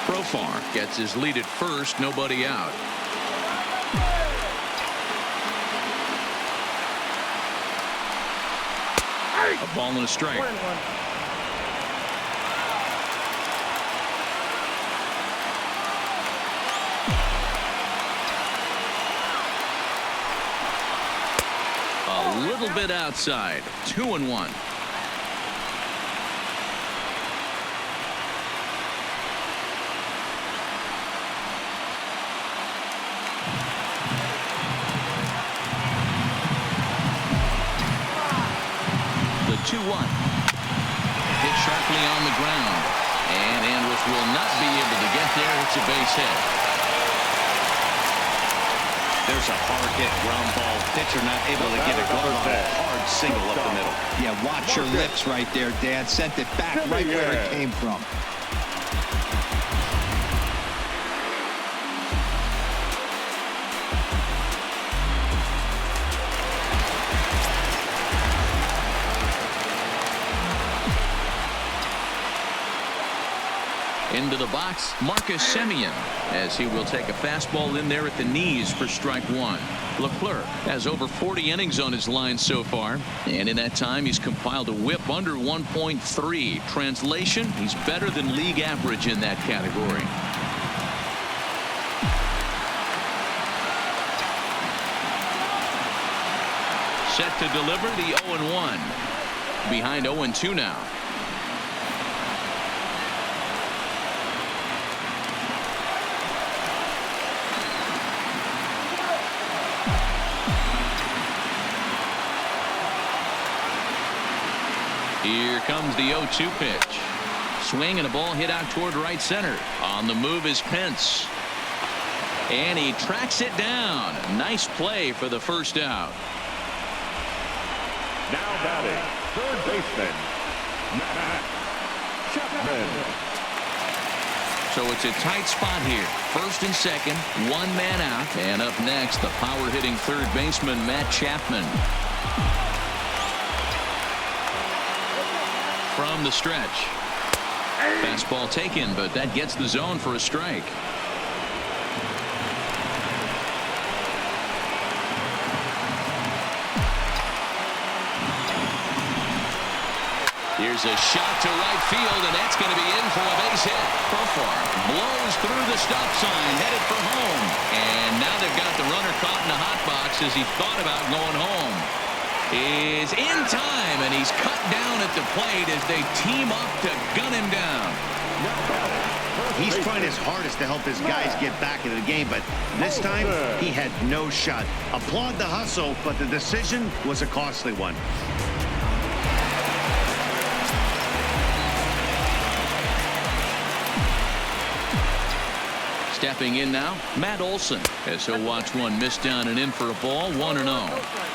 Profar gets his lead at first, nobody out. A ball and a strike. 1-1. A little bit outside. 2-1. The 2-1. Hit sharply on the ground. And Andrus will not be able to get there. It's a base hit. There's a hard hit ground ball. Pitcher not able to get a glove on a hard single up the middle. Yeah, watch your lips right there, Dad. Sent it back right where it came from. Into the box, Marcus Semien, as he will take a fastball in there at the knees for strike one. Leclerc has over 40 innings on his line so far, and in that time he's compiled a whip under 1.3. Translation, he's better than league average in that category. Set to deliver the 0-1. Behind 0-2 now. Here comes the 0-2 pitch. Swing and a ball hit out toward right center. On the move is Pence. And he tracks it down. Nice play for the first out. Now batting, third baseman, Matt Chapman. So it's a tight spot here. First and second, one man out. And up next, the power-hitting third baseman, Matt Chapman. From the stretch. Fastball taken, but that gets the zone for a strike. Here's a shot to right field, and that's going to be in for a base hit. Profar blows through the stop sign, headed for home. And now they've got the runner caught in the hot box as he thought about going home. Is in time, and he's cut down at the plate as they team up to gun him down. He's trying his hardest to help his guys get back into the game, but this time he had no shot. Applaud the hustle, but the decision was a costly one. Stepping in now, Matt Olson, as he'll watch one miss down and in for a ball, 1-0.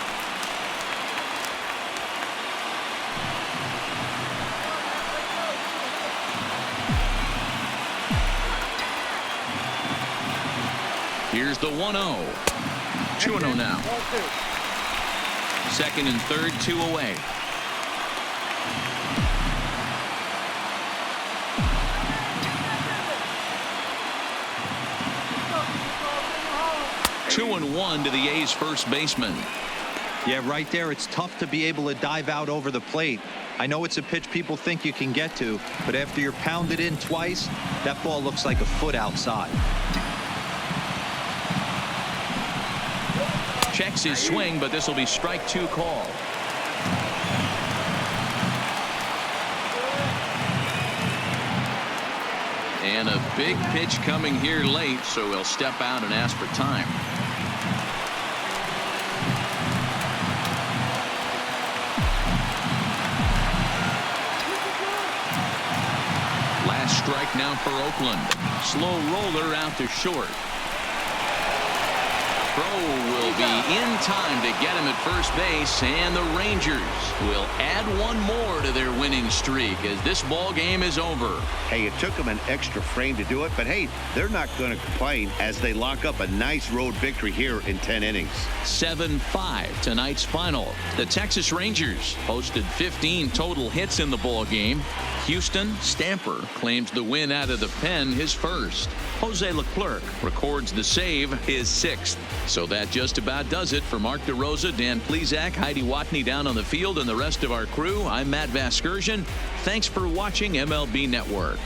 Here's the 1-0. 2-0 now. Second and third, 2 away. Two and one to the A's first baseman. Yeah, right there, it's tough to be able to dive out over the plate. I know it's a pitch people think you can get to, but after you're pounded in twice, that ball looks like a foot outside. Checks his swing, but this will be strike two call. And a big pitch coming here late, so he'll step out and ask for time. Last strike now for Oakland. Slow roller out to short. Throw will be in time to get him at first base, and the Rangers will add one more to their winning streak as this ball game is over. Hey, it took them an extra frame to do it, but hey, they're not going to complain as they lock up a nice road victory here in 10 innings. 7-5 tonight's final. The Texas Rangers posted 15 total hits in the ball game. Houston Stamper claims the win out of the pen, his first. Jose Leclerc records the save, his sixth. So that just about does it for Mark DeRosa, Dan Plesac, Heidi Watney down on the field, and the rest of our crew. I'm Matt Vasgersian. Thanks for watching MLB Network.